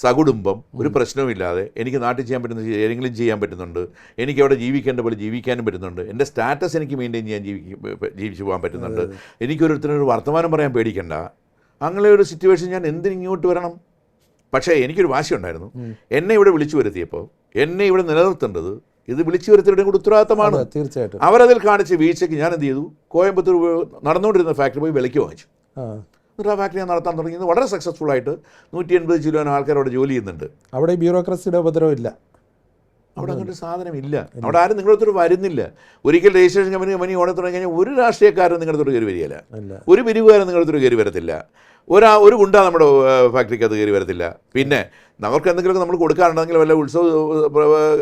സകുടുംബം ഒരു പ്രശ്നവുമില്ലാതെ എനിക്ക് നാട്ടിൽ ചെയ്യാൻ പറ്റുന്ന ഏതെങ്കിലും ചെയ്യാൻ പറ്റുന്നുണ്ട്, എനിക്ക് അവിടെ ജീവിക്കേണ്ട പോലെ ജീവിക്കാനും പറ്റുന്നുണ്ട്, എൻ്റെ സ്റ്റാറ്റസ് എനിക്ക് മെയിൻറ്റെയിൻ ചെയ്യാൻ ജീവിച്ചു പോകാൻ പറ്റുന്നുണ്ട്, എനിക്കൊരുത്തരൊരു വർത്തമാനം പറയാൻ പേടിക്കണ്ട. അങ്ങനെ ഒരു സിറ്റുവേഷൻ ഞാൻ എന്തിന് ഇങ്ങോട്ട് വരണം? പക്ഷേ എനിക്കൊരു വാശിയുണ്ടായിരുന്നു. എന്നെ ഇവിടെ വിളിച്ചു വരുത്തിയപ്പോൾ എന്നെ ഇവിടെ നിലനിർത്തേണ്ടത് ഇത് വിളിച്ചു വരുത്തിയുടെ കൂടെ ഉത്തരവാദിത്തമാണ്. തീർച്ചയായിട്ടും. അവരതിൽ കാണിച്ച വീഴ്ചയ്ക്ക് ഞാൻ എന്ത് ചെയ്തു? കോയമ്പത്തൂർ നടന്നുകൊണ്ടിരുന്ന ഫാക്ടറി പോയി വിലയ്ക്ക് വാങ്ങിച്ചു. എന്നിട്ട് ആ ഫാക്ടറി ഞാൻ നടത്താൻ തുടങ്ങിയത് വളരെ സക്സസ്ഫുൾ ആയിട്ട് 180 കിലോന് ആൾക്കാർ അവിടെ ജോലി ചെയ്യുന്നുണ്ട്. അവിടെ ബ്യൂറോക്രസിയുടെ ഉപദ്രവം ഇല്ല. അവിടെ അങ്ങനൊരു സാധനമില്ല. അവിടെ ആരും നിങ്ങളുടെ അടുത്തോട് വരുന്നില്ല. ഒരിക്കൽ രജിസ്ട്രേഷൻ കമ്പനി ഓണ തുടങ്ങി കഴിഞ്ഞാൽ ഒരു രാഷ്ട്രീയക്കാരൻ നിങ്ങളുടെ അടുത്തോട് കയറി വരികയില്ല, ഒരു പിരിവുകാരൻ നിങ്ങളുടെ അടുത്തോട് കയറി വരത്തില്ല, ഒരു ഗുണ്ട നമ്മുടെ ഫാക്ടറിക്ക് അത് കയറി വരത്തില്ല. പിന്നെ നമുക്ക് എന്തെങ്കിലുമൊക്കെ നമ്മൾ കൊടുക്കാറുണ്ടെങ്കിൽ വല്ല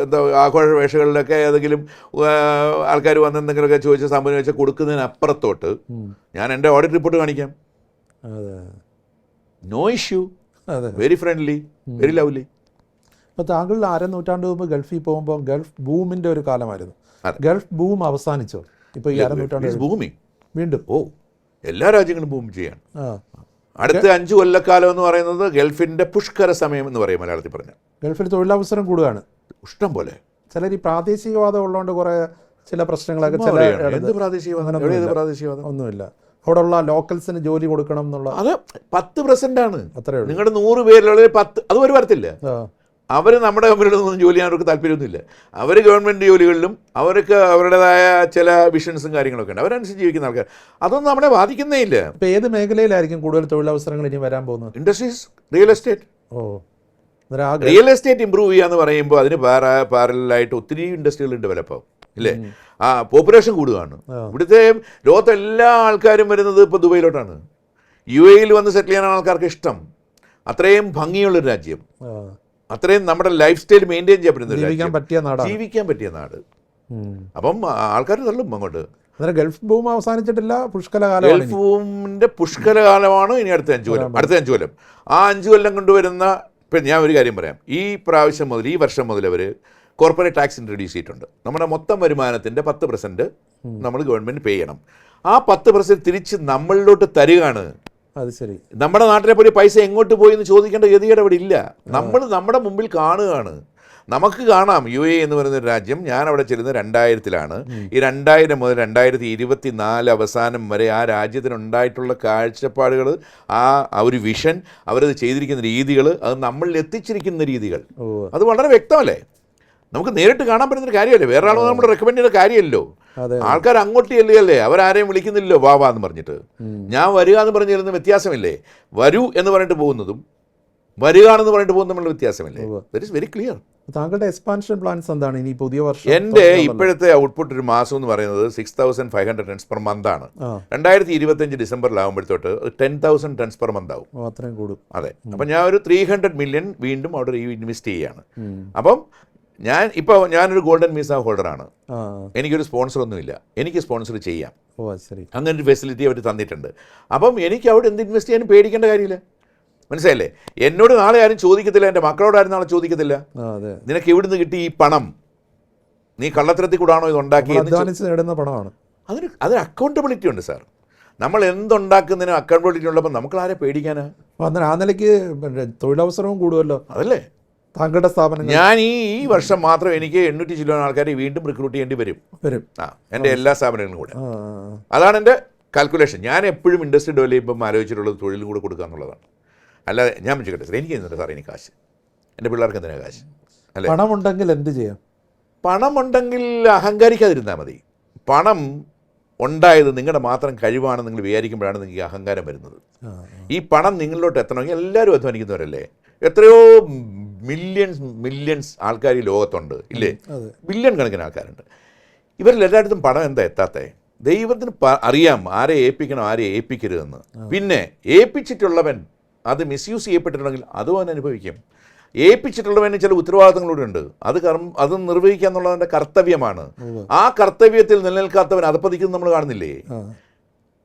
എന്താ ആഘോഷ വേഷങ്ങളിലൊക്കെ ഏതെങ്കിലും ആൾക്കാർ വന്ന് എന്തെങ്കിലുമൊക്കെ ചോദിച്ച സംഭവം വെച്ചാൽ കൊടുക്കുന്നതിനപ്പുറത്തോട്ട് ഞാൻ എൻ്റെ ഓഡിറ്റ് റിപ്പോർട്ട് കാണിക്കാം. No issue, very friendly, very lovely. അപ്പോൾ താങ്കൾ നൂറ്റാണ്ട് മുമ്പ് ഗൾഫിൽ പോകുമ്പോൾ ഗൾഫ് ബൂമിൻ്റെ ഒരു കാലമായിരുന്നു. ഗൾഫ് ബൂം അവസാനിച്ചോ? ഇപ്പോൾ ഈ നൂറ്റാണ്ട് ഭൂമിങ് വീണ്ടും എല്ലാ രാജ്യങ്ങളും ബൂം ചെയ്യാണ്. അടുത്ത 5 കൊല്ലക്കാലം എന്ന് പറയുന്നത് ഗൾഫിൻ്റെ പുഷ്കര സമയം എന്ന് പറയും മലയാളത്തിൽ പറഞ്ഞാൽ. ഗൾഫിൽ തൊഴിലവസരം കൂടുകയാണ് ഇഷ്ടം പോലെ. ചിലർ ഈ പ്രാദേശികവാദം ഉള്ളതുകൊണ്ട് കുറേ ചില പ്രശ്നങ്ങളൊക്കെ പ്രാദേശികവാദം ഒന്നുമില്ല. അവിടെയുള്ള ലോക്കൽസിന് ജോലി കൊടുക്കണം എന്നുള്ള അത് 10% അത്രേ ഉള്ളൂ. നിങ്ങളുടെ 100 പേരിലുള്ള 10 അത് ഒരു വരത്തില്ല. അവർ നമ്മുടെ കമ്പനിയിലൊന്നും ജോലി ചെയ്യാൻ അവർക്ക് താല്പര്യമൊന്നുമില്ല. അവർ ഗവൺമെൻറ് ജോലികളിലും അവർക്ക് അവരുടേതായ ചില വിഷൻസും കാര്യങ്ങളൊക്കെ ഉണ്ട്. അവരനുസരിച്ച് ജീവിക്കുന്ന ആൾക്കാർ. അതൊന്നും നമ്മളെ ബാധിക്കുന്നേ ഇല്ല. ഇപ്പോൾ ഏത് മേഖലയിലായിരിക്കും കൂടുതൽ തൊഴിലവസരങ്ങൾ ഇനി വരാൻ പോകുന്നത്? Industries, real estate. Real estate improve ചെയ്യാന്ന് പറയുമ്പോൾ അതിന് പാരലായിട്ട് ഒത്തിരി ഇൻഡസ്ട്രികൾ ഡെവലപ്പ് ആവും, ഇല്ലേ? പോപ്പുലേഷൻ കൂടുകയാണ്. ഇവിടുത്തെ ലോകത്തെ എല്ലാ ആൾക്കാരും വരുന്നത് ഇപ്പോൾ ദുബൈയിലോട്ടാണ്. UAE വന്ന് സെറ്റിൽ ചെയ്യാനാണ് ആൾക്കാർക്ക് ഇഷ്ടം. അത്രയും ഭംഗിയുള്ളൊരു രാജ്യം, അത്രയും നമ്മുടെ ലൈഫ് സ്റ്റൈൽ മെയിൻറ്റെയിൻ ചെയ്യാൻ പറ്റുന്ന ജീവിക്കാൻ പറ്റിയ നാട്. അപ്പം ആൾക്കാർ തള്ളും അങ്ങോട്ട്. ഗൾഫ് ബൂം അവസാനിച്ചിട്ടില്ല, പുഷ്കലകാലം. ഗൾഫ് ബൂമിൻ്റെ പുഷ്കലകാലമാണ് ഇനി അടുത്ത 5 കൊല്ലം. അടുത്ത 5 കൊല്ലം ആ 5 കൊല്ലം കൊണ്ടുവരുന്ന. ഇപ്പം ഞാൻ ഒരു കാര്യം പറയാം. ഈ പ്രാവശ്യം മുതൽ, ഈ വർഷം മുതൽ അവർ കോർപ്പറേറ്റ് ടാക്സ് ഇൻട്രൊഡ്യൂസ് ചെയ്തിട്ടുണ്ട്. നമ്മുടെ മൊത്തം വരുമാനത്തിൻ്റെ 10% നമ്മൾ ഗവൺമെൻറ് പേ ചെയ്യണം. ആ 10% തിരിച്ച് നമ്മളിലോട്ട് തരികയാണ്. അത് ശരി. നമ്മുടെ നാട്ടിലെ പോലെ പൈസ എങ്ങോട്ട് പോയി എന്ന് ചോദിക്കേണ്ട ഗതികേട് അവിടെ ഇല്ല. നമ്മൾ നമ്മുടെ മുമ്പിൽ കാണുകയാണ്. നമുക്ക് കാണാം UAE എന്ന് പറയുന്നൊരു രാജ്യം. ഞാൻ അവിടെ ചെല്ലുന്നത് 2000-ലാണ്. ഈ 2000 മുതൽ 2024 അവസാനം വരെ ആ രാജ്യത്തിനുണ്ടായിട്ടുള്ള കാഴ്ചപ്പാടുകൾ, ആ ഒരു വിഷൻ, അവരത് ചെയ്തിരിക്കുന്ന രീതികൾ, അത് നമ്മളിൽ എത്തിച്ചിരിക്കുന്ന രീതികൾ, അത് വളരെ വ്യക്തമല്ലേ? നമുക്ക് നേരിട്ട് കാണാൻ പറ്റുന്നൊരു കാര്യമല്ലേ? വേറെ ആളോ നമ്മൾ റെക്കമെൻഡ് ചെയ്യുന്ന കാര്യമല്ലോ. ആൾക്കാർ അങ്ങോട്ട് ചെല്ലുകയല്ലേ, അവരാരെയും വിളിക്കുന്നില്ലല്ലോ വാ എന്ന് പറഞ്ഞിട്ട്. ഞാൻ വരിക എന്ന് പറഞ്ഞു തരുന്ന വ്യത്യാസമില്ലേ? വരൂ എന്ന് പറഞ്ഞിട്ട് പോകുന്നതും വരികയാണെന്ന് പറഞ്ഞിട്ട് പോകുന്ന തമ്മിലുള്ള വ്യത്യാസമില്ലേ? That is very clear. താങ്കളുടെ എക്സ്പാൻഷൻ പ്ലാൻസ് എന്താണ് ഇനി പുതിയ വർഷം? എൻ്റെ ഇപ്പോഴത്തെ ഔട്ട്പുട്ട് ഒരു മാസം എന്ന് പറയുന്നത് 6500 ടൺസ് പെർ മന്ത് ആണ്. 2025 ഡിസംബറിലാകുമ്പോഴത്തോട്ട് 10,000 ടൺസ് പെർ മന്ത് ആവും. അത്രയും കൂടും. അതെ. അപ്പം ഞാൻ ഒരു 300 മില്യൺ വീണ്ടും അവിടെ ഇൻവെസ്റ്റ് ചെയ്യുകയാണ്. അപ്പം ഞാനൊരു ഗോൾഡൻ വിസ ഹോൾഡറാണ്. എനിക്കൊരു സ്പോൺസറൊന്നുമില്ല. എനിക്ക് സ്പോൺസർ ചെയ്യാം. അങ്ങനെ ഒരു ഫെസിലിറ്റി അവർ തന്നിട്ടുണ്ട്. അപ്പം എനിക്ക് അവിടെ എന്ത് ഇൻവെസ്റ്റ് ചെയ്യാനും പേടിക്കേണ്ട കാര്യമില്ല. മനസ്സിലായില്ലേ? എന്നോട് നാളെ ആരും ചോദിക്കത്തില്ല, എൻ്റെ മക്കളോടാരും നാളെ ചോദിക്കത്തില്ല, നിനക്ക് എവിടുന്ന് കിട്ടി ഈ പണം, നീ കള്ളത്തരത്തിൽ കൂടാണോ ഇത് ഉണ്ടാക്കിയെന്ന്. പണമാണ്. അതിന് അക്കൗണ്ടബിലിറ്റി ഉണ്ട് സാർ. നമ്മൾ എന്തുണ്ടാക്കുന്നതിനും അക്കൗണ്ടബിലിറ്റി ഉള്ളപ്പോൾ നമുക്ക് ആരെ പേടിക്കാനാ? ആ നിലയ്ക്ക് തൊഴിലവസരവും കൂടുമല്ലോ. അതല്ലേ താങ്കളുടെ സ്ഥാപനം. ഞാൻ ഈ വർഷം മാത്രം എനിക്ക് 800 ചില ആൾക്കാരെ വീണ്ടും റിക്രൂട്ട് ചെയ്യേണ്ടി വരും. എൻ്റെ എല്ലാ സ്ഥാപനങ്ങളും കൂടെ. അതാണ് എൻ്റെ കാൽക്കുലേഷൻ. ഞാൻ എപ്പോഴും ഇൻഡസ്ട്രി ഡെവലപ്പ് ചെയ്യുമ്പോൾ ആലോചിച്ചിട്ടുള്ളത് തൊഴിൽ കൂടെ കൊടുക്കുക എന്നുള്ളതാണ്. അല്ലാതെ ഞാൻ വെച്ചിട്ടെ സാർ, എനിക്ക് സാർ എനിക്ക് കാശ്, എൻ്റെ പിള്ളേർക്ക് എന്തിനാ കാശ്? അല്ലേ? പണമുണ്ടെങ്കിൽ എന്ത് ചെയ്യാം? പണമുണ്ടെങ്കിൽ അഹങ്കാരിക്കാതിരുന്നാൽ മതി. പണം ഉണ്ടായത് നിങ്ങളുടെ മാത്രം കഴിവാണെന്ന് നിങ്ങൾ വിചാരിക്കുമ്പോഴാണ് നിങ്ങൾക്ക് അഹങ്കാരം വരുന്നത്. ഈ പണം നിങ്ങളിലോട്ട് എത്തണമെങ്കിൽ എല്ലാവരും അധ്വാനിക്കുന്നവരല്ലേ? എത്രയോ മില്യൺസ് ആൾക്കാർ ഈ ലോകത്തുണ്ട്, ഇല്ലേ? ബില്യൺ കണക്കിന് ആൾക്കാരുണ്ട്. ഇവരിൽ എല്ലായിടത്തും പണം എന്താ എത്താത്തേ? ദൈവത്തിന് അറിയാം ആരെ ഏൽപ്പിക്കണം, ആരെ ഏൽപ്പിക്കരുതെന്ന്. പിന്നെ ഏൽപ്പിച്ചിട്ടുള്ളവൻ അത് മിസ്യൂസ് ചെയ്യപ്പെട്ടിട്ടുണ്ടെങ്കിൽ അതും അവൻ അനുഭവിക്കും. ഏൽപ്പിച്ചിട്ടുള്ളവന് ചില ഉത്തരവാദിത്തങ്ങളൂടെ ഉണ്ട്. അത് നിർവഹിക്കുക എന്നുള്ളതിൻ്റെ കർത്തവ്യമാണ്. ആ കർത്തവ്യത്തിൽ നിലനിൽക്കാത്തവൻ അധപ്പതിക്കുന്നത് നമ്മൾ കാണുന്നില്ലേ?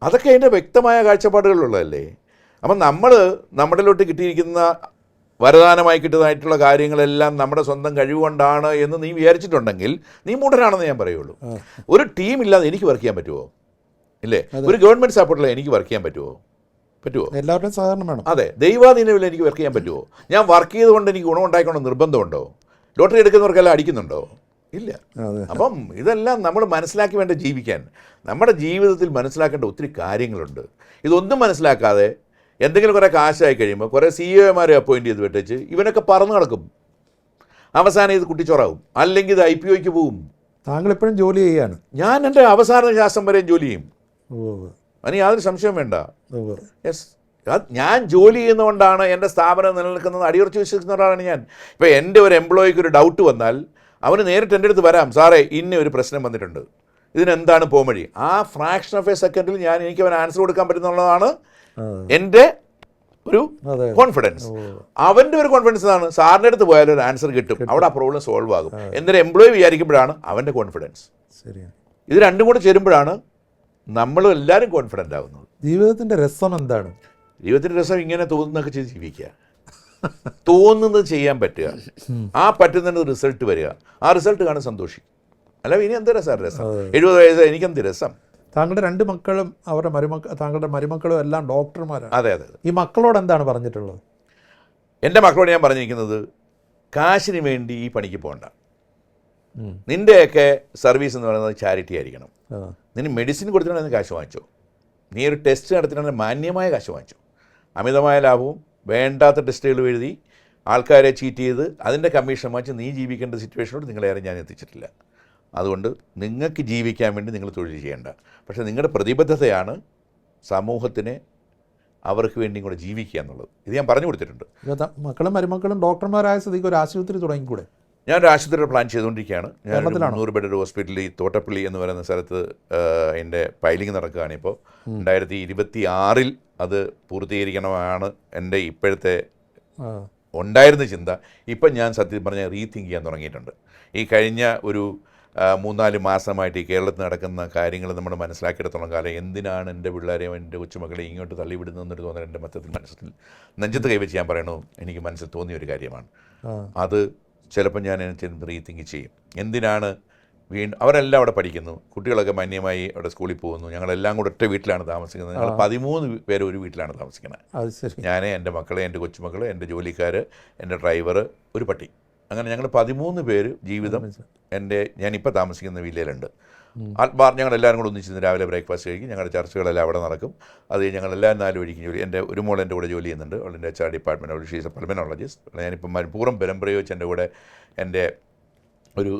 അതൊക്കെ അതിൻ്റെ വ്യക്തമായ കാഴ്ചപ്പാടുകളുള്ളതല്ലേ? അപ്പം നമ്മൾ നമ്മളിലോട്ട് കിട്ടിയിരിക്കുന്ന വരദാനമായി കിട്ടുന്നതായിട്ടുള്ള കാര്യങ്ങളെല്ലാം നമ്മുടെ സ്വന്തം കഴിവുകൊണ്ടാണ് എന്ന് നീ വിചാരിച്ചിട്ടുണ്ടെങ്കിൽ നീ മൂഢനാണെന്ന് ഞാൻ പറയുള്ളൂ. ഒരു ടീം ഇല്ലാതെ എനിക്ക് വർക്ക് ചെയ്യാൻ പറ്റുമോ? ഇല്ലേ? ഒരു ഗവൺമെൻറ് സപ്പോർട്ടില്ല എനിക്ക് വർക്ക് ചെയ്യാൻ പറ്റുമോ? പറ്റുമോ? എല്ലാവരുടെയും സഹകരണം വേണം. അതെ, ദൈവാധീനമില്ല എനിക്ക് വർക്ക് ചെയ്യാൻ പറ്റുമോ? ഞാൻ വർക്ക് ചെയ്തുകൊണ്ട് എനിക്ക് ഗുണം ഉണ്ടായിക്കൊണ്ട് നിർബന്ധമുണ്ടോ? ലോട്ടറി എടുക്കുന്നവർക്കെല്ലാം അടിക്കുന്നുണ്ടോ? ഇല്ല. അപ്പം ഇതെല്ലാം നമ്മൾ മനസ്സിലാക്കി വേണ്ട ജീവിക്കാൻ. നമ്മുടെ ജീവിതത്തിൽ മനസ്സിലാക്കേണ്ട ഒത്തിരി കാര്യങ്ങളുണ്ട്. ഇതൊന്നും മനസ്സിലാക്കാതെ എന്തെങ്കിലും കുറേ കാശായി കഴിയുമ്പോൾ കുറേ CEO അപ്പോയിൻറ്റ് ചെയ്ത് വിട്ടേച്ച് ഇവനൊക്കെ പറന്ന് നടക്കും. അവസാനം ഇത് കുട്ടിച്ചോറാവും, അല്ലെങ്കിൽ ഇത് IPOയ്ക്ക് പോവും. താങ്കൾ എപ്പോഴും ജോലി ചെയ്യാണ്? ഞാൻ എൻ്റെ അവസാന ശ്വാസം വരെയും ജോലി ചെയ്യും. അതിന് യാതൊരു സംശയം വേണ്ട. യെസ്, ഞാൻ ജോലി ചെയ്യുന്നതുകൊണ്ടാണ് എൻ്റെ സ്ഥാപനം നിലനിൽക്കുന്നത്. അടിയുറച്ച് വിശ്വസിക്കുന്ന ഒരാളാണ് ഞാൻ. ഇപ്പോൾ എൻ്റെ ഒരു എംപ്ലോയിക്ക് ഒരു ഡൗട്ട് വന്നാൽ അവന് നേരിട്ട് എൻ്റെ അടുത്ത് വരാം, സാറേ ഇന്ന ഒരു പ്രശ്നം വന്നിട്ടുണ്ട്, ഇതിനെന്താണ് പോംവഴി. ആ ഫ്രാക്ഷൻ ഓഫ് എ സെക്കൻഡിൽ എനിക്ക് അവന് ആൻസർ കൊടുക്കാൻ പറ്റുന്നുള്ളതാണ് എൻ്റെ ഒരു കോൺഫിഡൻസ്. അവൻ്റെ ഒരു കോൺഫിഡൻസ് ആണ് സാറിൻ്റെ അടുത്ത് പോയാലും ഒരു ആൻസർ കിട്ടും, അവിടെ ആ പ്രോബ്ലം സോൾവ് ആകും എന്നൊരു എംപ്ലോയി വിചാരിക്കുമ്പോഴാണ് അവൻ്റെ കോൺഫിഡൻസ്. ഇത് രണ്ടും കൂടെ ചേരുമ്പോഴാണ് നമ്മൾ എല്ലാവരും കോൺഫിഡൻ്റ് ആകുന്നത്. ജീവിതത്തിൻ്റെ രസം എന്താണ്? ജീവിതത്തിൻ്റെ രസം ഇങ്ങനെ തോന്നുന്നതൊക്കെ ചെയ്ത് ജീവിക്കുക, തോന്നുന്നത് ചെയ്യാൻ പറ്റുക, ആ പറ്റുന്നതിന് റിസൾട്ട് വരിക, ആ റിസൾട്ട് കാണാൻ സന്തോഷിക്കും. അല്ല ഇനി എന്ത് രസം? രസം 70 വയസ്സ് എനിക്കെന്ത് രസം? താങ്കളുടെ 2 മക്കളും താങ്കളുടെ മരുമക്കളും എല്ലാം ഡോക്ടർമാരാണ്. അതെ അതെ. ഈ മക്കളോട് എന്താണ് പറഞ്ഞിട്ടുള്ളത്? എൻ്റെ മക്കളോട് ഞാൻ പറഞ്ഞിരിക്കുന്നത്, കാശിന് വേണ്ടി ഈ പണിക്ക് പോകണ്ട. നിൻ്റെയൊക്കെ സർവീസ് എന്ന് പറയുന്നത് ചാരിറ്റി ആയിരിക്കണം. നിന് മെഡിസിൻ കൊടുത്തിട്ടുണ്ടെങ്കിൽ കാശ് വാങ്ങിച്ചോ, നീ ഒരു ടെസ്റ്റ് നടത്തിയിട്ടുണ്ടെങ്കിൽ മാന്യമായ കാശ് വാങ്ങിച്ചോ. അമിതമായ ലാഭവും വേണ്ടാത്ത ടെസ്റ്റുകൾ എഴുതി ആൾക്കാരെ ചീറ്റ് ചെയ്ത് അതിൻ്റെ കമ്മീഷൻ വാങ്ങിച്ച് നീ ജീവിക്കേണ്ട സിറ്റുവേഷനോട് നിങ്ങളേറെ ഞാൻ എത്തിച്ചിട്ടില്ല. അതുകൊണ്ട് നിങ്ങൾക്ക് ജീവിക്കാൻ വേണ്ടി നിങ്ങൾ തൊഴിൽ ചെയ്യേണ്ട, പക്ഷേ നിങ്ങളുടെ പ്രതിബദ്ധതയാണ് സമൂഹത്തിനെ അവർക്ക് വേണ്ടിയും കൂടെ ജീവിക്കുക എന്നുള്ളത്. ഇത് ഞാൻ പറഞ്ഞു കൊടുത്തിട്ടുണ്ട്. മക്കളും മരുമക്കളും ഡോക്ടർമാരായ സ്ഥിതിക്ക് ഒരു ആശുപത്രി തുടങ്ങിക്കൂടെ? ഞാനൊരു ആശുപത്രിയുടെ പ്ലാൻ ചെയ്തുകൊണ്ടിരിക്കുകയാണ്. ഞാൻ 100 ബെഡ് ഒരു ഹോസ്പിറ്റലിൽ ഈ തോട്ടപ്പള്ളി എന്ന് പറയുന്ന സ്ഥലത്ത് എൻ്റെ പൈലിംഗ് നടക്കുകയാണ്. ഇപ്പോൾ 2026 അത് പൂർത്തീകരിക്കണമാണ് എൻ്റെ ഇപ്പോഴത്തെ ഉണ്ടായിരുന്ന ചിന്ത. ഇപ്പം ഞാൻ സത്യം പറഞ്ഞാൽ റീതിങ്ക് ചെയ്യാൻ തുടങ്ങിയിട്ടുണ്ട്. ഈ കഴിഞ്ഞ ഒരു 3-4 മാസമായിട്ട് ഈ കേരളത്തിൽ നടക്കുന്ന കാര്യങ്ങൾ നമ്മൾ മനസ്സിലാക്കിയെടുത്തോളം കാലം എന്തിനാണ് എൻ്റെ പിള്ളേരെയും എൻ്റെ കൊച്ചുമക്കളെ ഇങ്ങോട്ട് തള്ളിവിടുന്നതെന്നൊരു തോന്നൽ എൻ്റെ മനസ്സിൽ നെഞ്ചത്ത് കൈവച്ച് ഞാൻ പറയണു, എനിക്ക് മനസ്സിൽ തോന്നിയ ഒരു കാര്യമാണ്. അത് ചിലപ്പോൾ ഞാൻ റീതിങ്ക് ചെയ്യും. എന്തിനാണ് അവരെല്ലാം അവിടെ പഠിക്കുന്നു, കുട്ടികളൊക്കെ മാന്യമായി അവിടെ സ്കൂളിൽ പോകുന്നു, ഞങ്ങളെല്ലാം കൂടെ ഒറ്റ വീട്ടിലാണ് താമസിക്കുന്നത്. ഞങ്ങൾ 13 പേര് ഒരു വീട്ടിലാണ് താമസിക്കുന്നത്. ഞാൻ, എൻ്റെ മക്കളെ, എൻ്റെ കൊച്ചുമക്കൾ, എൻ്റെ ജോലിക്കാർ, എൻ്റെ ഡ്രൈവർ, ഒരു പട്ടി, അങ്ങനെ ഞങ്ങൾ 13 പേര് ജീവിതം ഞാനിപ്പോൾ താമസിക്കുന്ന വില്ലയിലുണ്ട്. ആത്മാർ ഞങ്ങളെല്ലാവരും കൂടെ ഒന്നിച്ചിരുന്ന് രാവിലെ ബ്രേക്ക്ഫാസ്റ്റ് കഴിക്കും. ഞങ്ങളുടെ ചർച്ചകളെല്ലാം അവിടെ നടക്കും. അത് ഞങ്ങളെല്ലാവരും 4 വഴിക്കും ജോലി. എൻ്റെ ഒരു മോൾ എൻ്റെ കൂടെ ജോലി ചെയ്യുന്നുണ്ട്. അവളുടെ HR ഡിപ്പാർട്ട്മെൻറ്റ്, അവൾ ഷീസ് എ പൾമനോളജിസ്റ്റ്. ഞാനിപ്പം പൂർവ്വം പരമ്പരയോച്ച് എൻ്റെ കൂടെ എൻ്റെ ഒരു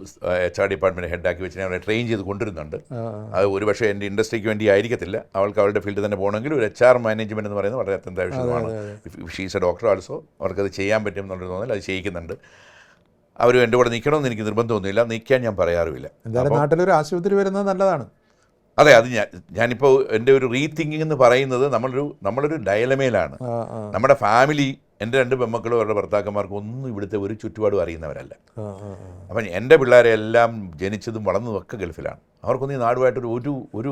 HR ഡിപ്പാർട്ട്മെൻറ്റ് ഹെഡാക്കി വെച്ച് ഞാൻ അവളെ ട്രെയിൻ ചെയ്ത് കൊണ്ടുവരുന്നുണ്ട്. അത് ഒരു പക്ഷേ എൻ്റെ ഇൻഡസ്ട്രിക്ക് വേണ്ടി ആയിരിക്കത്തില്ല, അവൾക്ക് അവളുടെ ഫീൽഡിൽ തന്നെ പോകണമെങ്കിൽ ഒരു HR മാനേജ്മെൻറ്റ് എന്ന് പറയുന്നത് വളരെ അത്യന്താപേക്ഷിതമാണ്. ഷീസ് എ ഡോക്ടർ ആൾസോ, അവർക്കത് ചെയ്യാൻ പറ്റും എന്നുള്ളത് തോന്നൽ അത് ചെയ്യിക്കുന്നുണ്ട്. അവരും എൻ്റെ കൂടെ നിൽക്കണമെന്ന് എനിക്ക് നിർബന്ധമൊന്നുമില്ല, നിൽക്കാൻ ഞാൻ പറയാറുമില്ല. എന്തായാലും നാട്ടിലൊരു ആശുപത്രി വരുന്നത് നല്ലതാണ്. അതെ, അത് ഞാനിപ്പോൾ എൻ്റെ ഒരു റീതിങ്കിങ് എന്ന് പറയുന്നത് നമ്മളൊരു ഡയലമയിലാണ്. നമ്മുടെ ഫാമിലി, എൻ്റെ 2 പെൺമക്കളും അവരുടെ ഭർത്താക്കന്മാർക്കും ഒന്നും ഇവിടുത്തെ ഒരു ചുറ്റുപാടും അറിയുന്നവരല്ല. അപ്പം എൻ്റെ പിള്ളേരെ എല്ലാം ജനിച്ചതും വളർന്നതും ഒക്കെ ഗൾഫിലാണ്. അവർക്കൊന്നും ഈ നാടുമായിട്ടൊരു ഒരു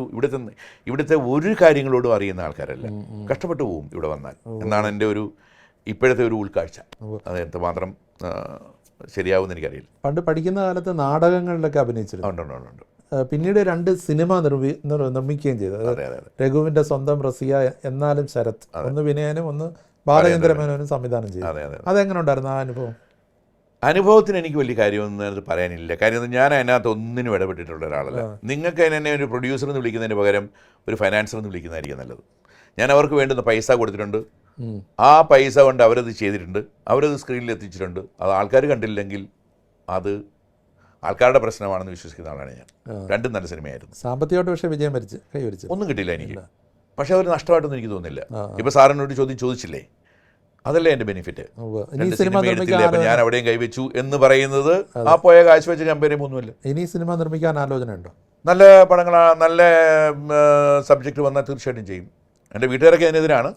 ഇവിടുത്തെ ഒരു കാര്യങ്ങളോടും അറിയുന്ന ആൾക്കാരല്ല. കഷ്ടപ്പെട്ടു പോവും ഇവിടെ വന്നാൽ എന്നാണ് എൻ്റെ ഇപ്പോഴത്തെ ഒരു ഉൾക്കാഴ്ച. അത് എന്തുമാത്രം ശരിയാവുമെന്ന് എനിക്കറിയില്ല. പണ്ട് പഠിക്കുന്ന കാലത്ത് നാടകങ്ങളിലൊക്കെ അഭിനയിച്ചിരുന്നു. ഉണ്ട്. പിന്നീട് 2 സിനിമ നിർമ്മിക്കുകയും ചെയ്തു. രഘുവിൻ്റെ സ്വന്തം റസിയ, എന്നാലും ശരത്, ഒന്ന് വിനയനും ഒന്ന് ബാലചന്ദ്രമേനോനും സംവിധാനം ചെയ്തു. അതെങ്ങനെ ഉണ്ടായിരുന്നു ആ അനുഭവം? അനുഭവത്തിന് എനിക്ക് വലിയ കാര്യമൊന്നും പറയാനില്ല. കാര്യം ഞാൻ അതിനകത്ത് ഒന്നിനും ഇടപെട്ടിട്ടുള്ള ഒരാളല്ല. നിങ്ങൾക്ക് എന്നെ ഒരു പ്രൊഡ്യൂസർ എന്ന് വിളിക്കുന്നതിന് പകരം ഒരു ഫൈനാൻസർ എന്ന് വിളിക്കുന്നതായിരിക്കും നല്ലത്. ഞാൻ അവർക്ക് വേണ്ടുന്ന പൈസ കൊടുത്തിട്ടുണ്ട്, ആ പൈസ കൊണ്ട് അവരത് ചെയ്തിട്ടുണ്ട്, അവരത് സ്ക്രീനിൽ എത്തിച്ചിട്ടുണ്ട്. അത് ആൾക്കാർ കണ്ടില്ലെങ്കിൽ അത് ആൾക്കാരുടെ പ്രശ്നമാണെന്ന് വിശ്വസിക്കുന്ന ആളാണ് ഞാൻ. രണ്ടും നല്ല സിനിമയായിരുന്നു. സാമ്പത്തികമായിട്ട് പക്ഷേ വിജയം കൈവരിച്ചു ഒന്നും കിട്ടില്ല എനിക്ക്, പക്ഷേ അവർ നഷ്ടമായിട്ടൊന്നും എനിക്ക് തോന്നുന്നില്ല. ഇപ്പോൾ സാറിനോട് ചോദിച്ചില്ലേ, അതല്ലേ എൻ്റെ ബെനിഫിറ്റ്. അപ്പം ഞാൻ അവിടെയും കൈവച്ചു എന്ന് പറയുന്നത് ആ പോയ കാശ് വെച്ച് കമ്പയർ ഒന്നുമില്ല. ഇനി സിനിമ നിർമ്മിക്കാൻ ആലോചന ഉണ്ടോ? നല്ല പടങ്ങളാണ്, നല്ല സബ്ജക്റ്റ് വന്നാൽ തീർച്ചയായിട്ടും ചെയ്യും. എൻ്റെ വീട്ടുകാരൊക്കെ അതിനെതിരാണ്,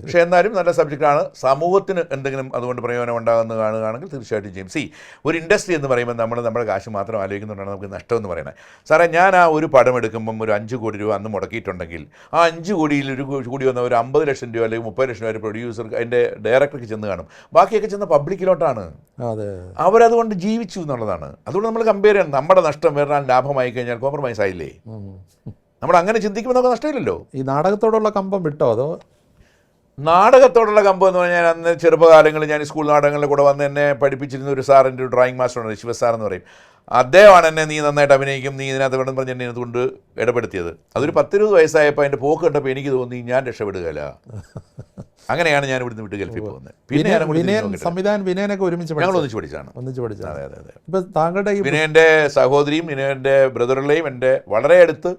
പക്ഷേ എന്നാലും നല്ല സബ്ജക്റ്റാണ്. സമൂഹത്തിന് എന്തെങ്കിലും അതുകൊണ്ട് പ്രയോജനം ഉണ്ടാകുന്ന കാണുകയാണെങ്കിൽ തീർച്ചയായിട്ടും ചെയ്യും. ഒരു ഇൻഡസ്ട്രി എന്ന് പറയുമ്പോൾ നമ്മുടെ കാശ് മാത്രം ആലോചിക്കുന്നുണ്ടാണ് നമുക്ക് നഷ്ടമെന്ന് പറയുന്നത്. സാറേ, ഞാൻ ആ ഒരു പടം എടുക്കുമ്പം ഒരു 5 കോടി രൂപ അന്ന് മുടക്കിയിട്ടുണ്ടെങ്കിൽ ആ 5 കോടിയിൽ കൂടി വന്ന ഒരു 50 ലക്ഷം രൂപ അല്ലെങ്കിൽ 30 ലക്ഷം രൂപ പ്രൊഡ്യൂസർ അതിൻ്റെ ഡയറക്ടർക്ക് ചെന്ന് കാണും. ബാക്കിയൊക്കെ ചെന്ന് പബ്ലിക്കിലോട്ടാണ്. അവരതുകൊണ്ട് ജീവിച്ചു എന്നുള്ളതാണ്. അതുകൊണ്ട് നമ്മൾ കമ്പയർ ചെയ്യണം. നമ്മുടെ നഷ്ടം വേറെ ലാഭമായി കഴിഞ്ഞാൽ കോംപ്രമൈസ് ആയില്ലേ? നമ്മൾ അങ്ങനെ ചിന്തിക്കുമ്പോൾ നമുക്ക് നഷ്ടമില്ലല്ലോ. ഈ നാടകത്തോടുള്ള കമ്പം വിട്ടോ അതോ? നാടകത്തോടുള്ള കമ്പം എന്ന് പറഞ്ഞാൽ അന്ന് ചെറുപ്പകാലങ്ങളിൽ ഞാൻ സ്കൂൾ നാടകങ്ങളിൽ കൂടെ വന്ന് എന്നെ പഠിപ്പിച്ചിരുന്ന ഒരു സാർ, എൻ്റെ ഒരു ഡ്രോയിങ് മാസ്റ്ററുണ്ട്, ശിവസാർ എന്ന് പറയും. അദ്ദേഹമാണ് എന്നെ നീ നന്നായിട്ട് അഭിനയിക്കും, നീ ഇതിനകത്ത് വേണം പറഞ്ഞ് എന്നെ അതുകൊണ്ട് ഇടപെടുത്തിയത്. അതൊരു 10-20 വയസ്സായപ്പോൾ അതിൻ്റെ പോക്ക് കണ്ടപ്പോൾ എനിക്ക് തോന്നി ഞാൻ രക്ഷപ്പെടുകയില്ല. അങ്ങനെയാണ് ഞാൻ ഇവിടുന്ന് വിട്ട് ഗൾഫിൽ പോകുന്നത്. പിന്നെ സംവിധാനം വിനയനൊക്കെ ഞങ്ങൾ ഒന്നിച്ച് പഠിച്ചാണ്. അതെ അതെ. ഇപ്പൊ താങ്കളുടെ വിനയൻ്റെ സഹോദരിയും വിനയൻ്റെ ബ്രദറിലെയും എൻ്റെ വളരെ അടുത്ത്